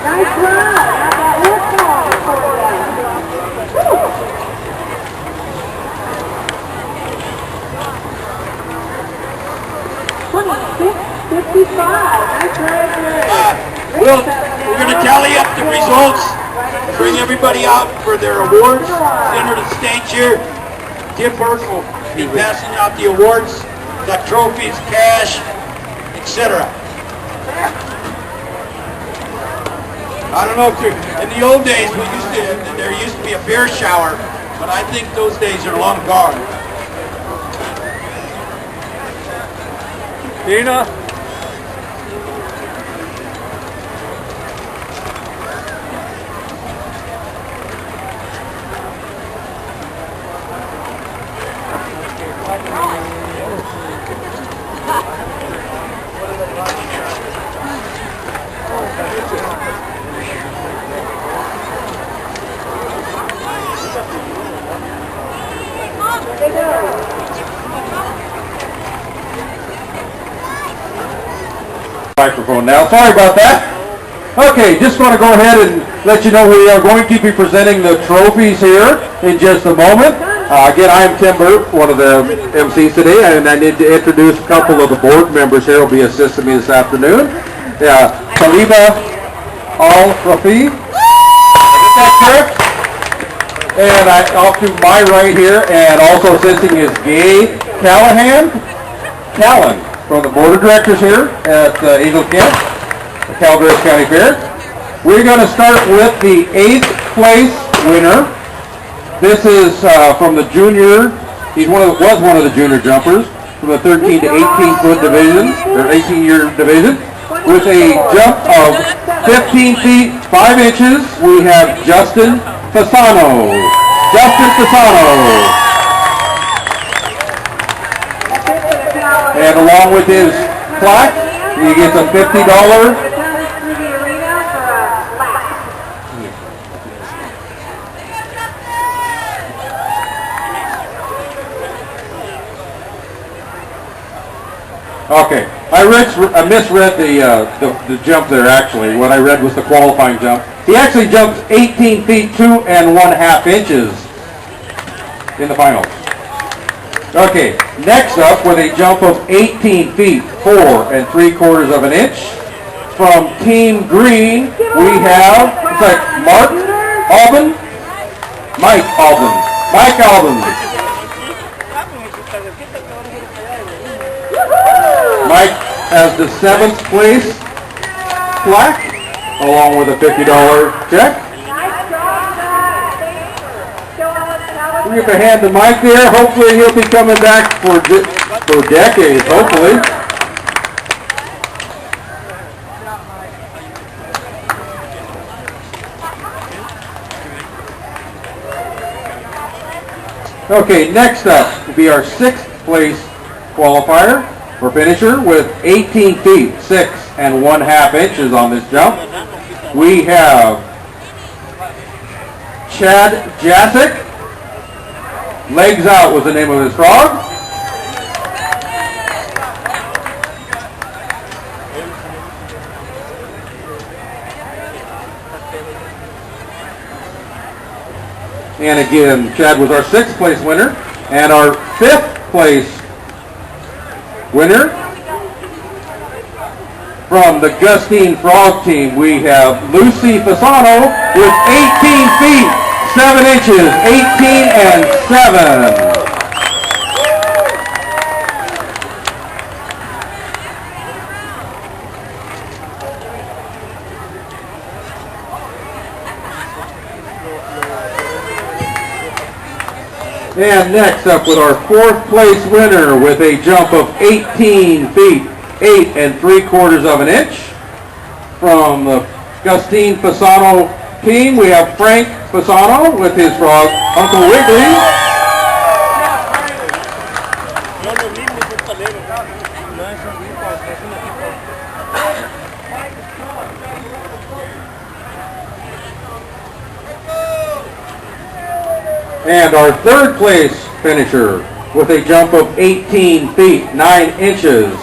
Nice run. How about this ball for you? Woo. 26-55. Nice run. We're going to tally up the results, bring everybody out for their awards, center the stage here. Tim Burke will be passing out the awards, got trophies, cash, etc. I don't know if in the old days there used to be a beer shower, but I think those days are long gone. Dina? Microphone now. Sorry about that. Okay, just want to go ahead and let you know we are going to be presenting the trophies here in just a moment. Again, I am Tim Burke, one of the MCs today, and I need to introduce a couple of the board members here who will be assisting me this afternoon. Khalifa Al-Rafi, is that correct? And off to my right here, and also assisting is Gay Callan from the board of directors here at Eagle Camp, the Calaveras County Fair. We're going to start with the 8th place winner. This is from the junior. He was one of the junior jumpers from the 13 to 18 foot division, or 18-year division, with a jump of 15 feet 5 inches. We have Justin Fasano. And along with his plaque, he gets a $50. Okay, I misread the jump there actually. What I read was the qualifying jump. He actually jumps 18 feet 2 1/2 inches in the finals. Okay, next up with a jump of 18 feet 4 3/4 of an inch. From Team Green, we have Mike Albin. Mike has the 7th place plaque, along with a $50 check. We give a hand to Mike there. Hopefully he'll be coming back for decades, hopefully. Okay, next up will be our 6th place qualifier or finisher with 18 feet 6 1/2 inches on this jump. We have Chad Jasic. Legs Out was the name of his frog. And again, Chad was our 6th place winner. And our 5th place winner from the Gustine Frog team, we have Lucy Fasano with 18 feet 7 inches, 18 and 7. And next up with our 4th place winner with a jump of 18 feet 8 3/4 of an inch. From the Gustine Fasano team, we have Frank Fasano with his frog, Uncle Wiggly. And our 3rd place finisher with a jump of 18 feet, 9 inches.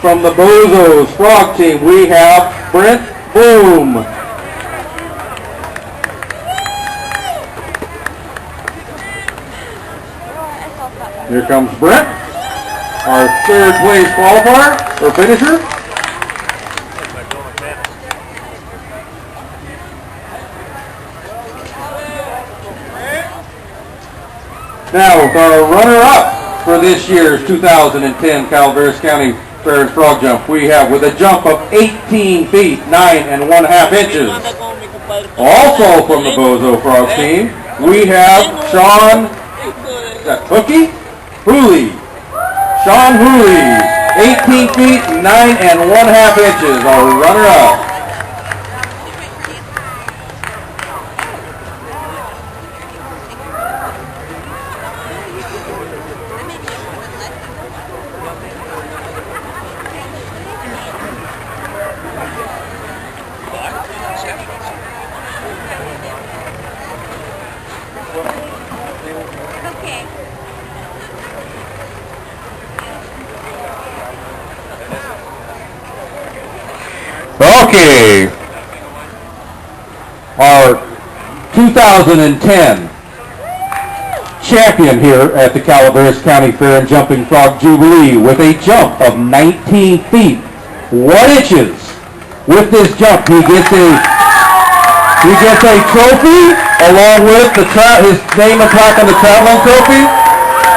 From the Bozos Frog Team, we have Brent Boom. Here comes Brent, our third place qualifier, or finisher. Now, with our runner-up for this year's 2010 Calaveras County Fair and Frog Jump, we have with a jump of 18 feet, 9.5 inches. Also from the Bozo Frog Team, we have Sean Hookie Hooley. Sean Hooley, 18 feet, 9.5 inches, our runner-up. Okay, our 2010 champion here at the Calaveras County Fair and Jumping Frog Jubilee with a jump of 19 feet, 1 inches. With this jump, he gets a trophy along with his name and plaque on the traveling trophy.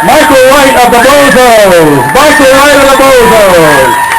Michael Wright of the Bozos. Michael Wright of the Bozos.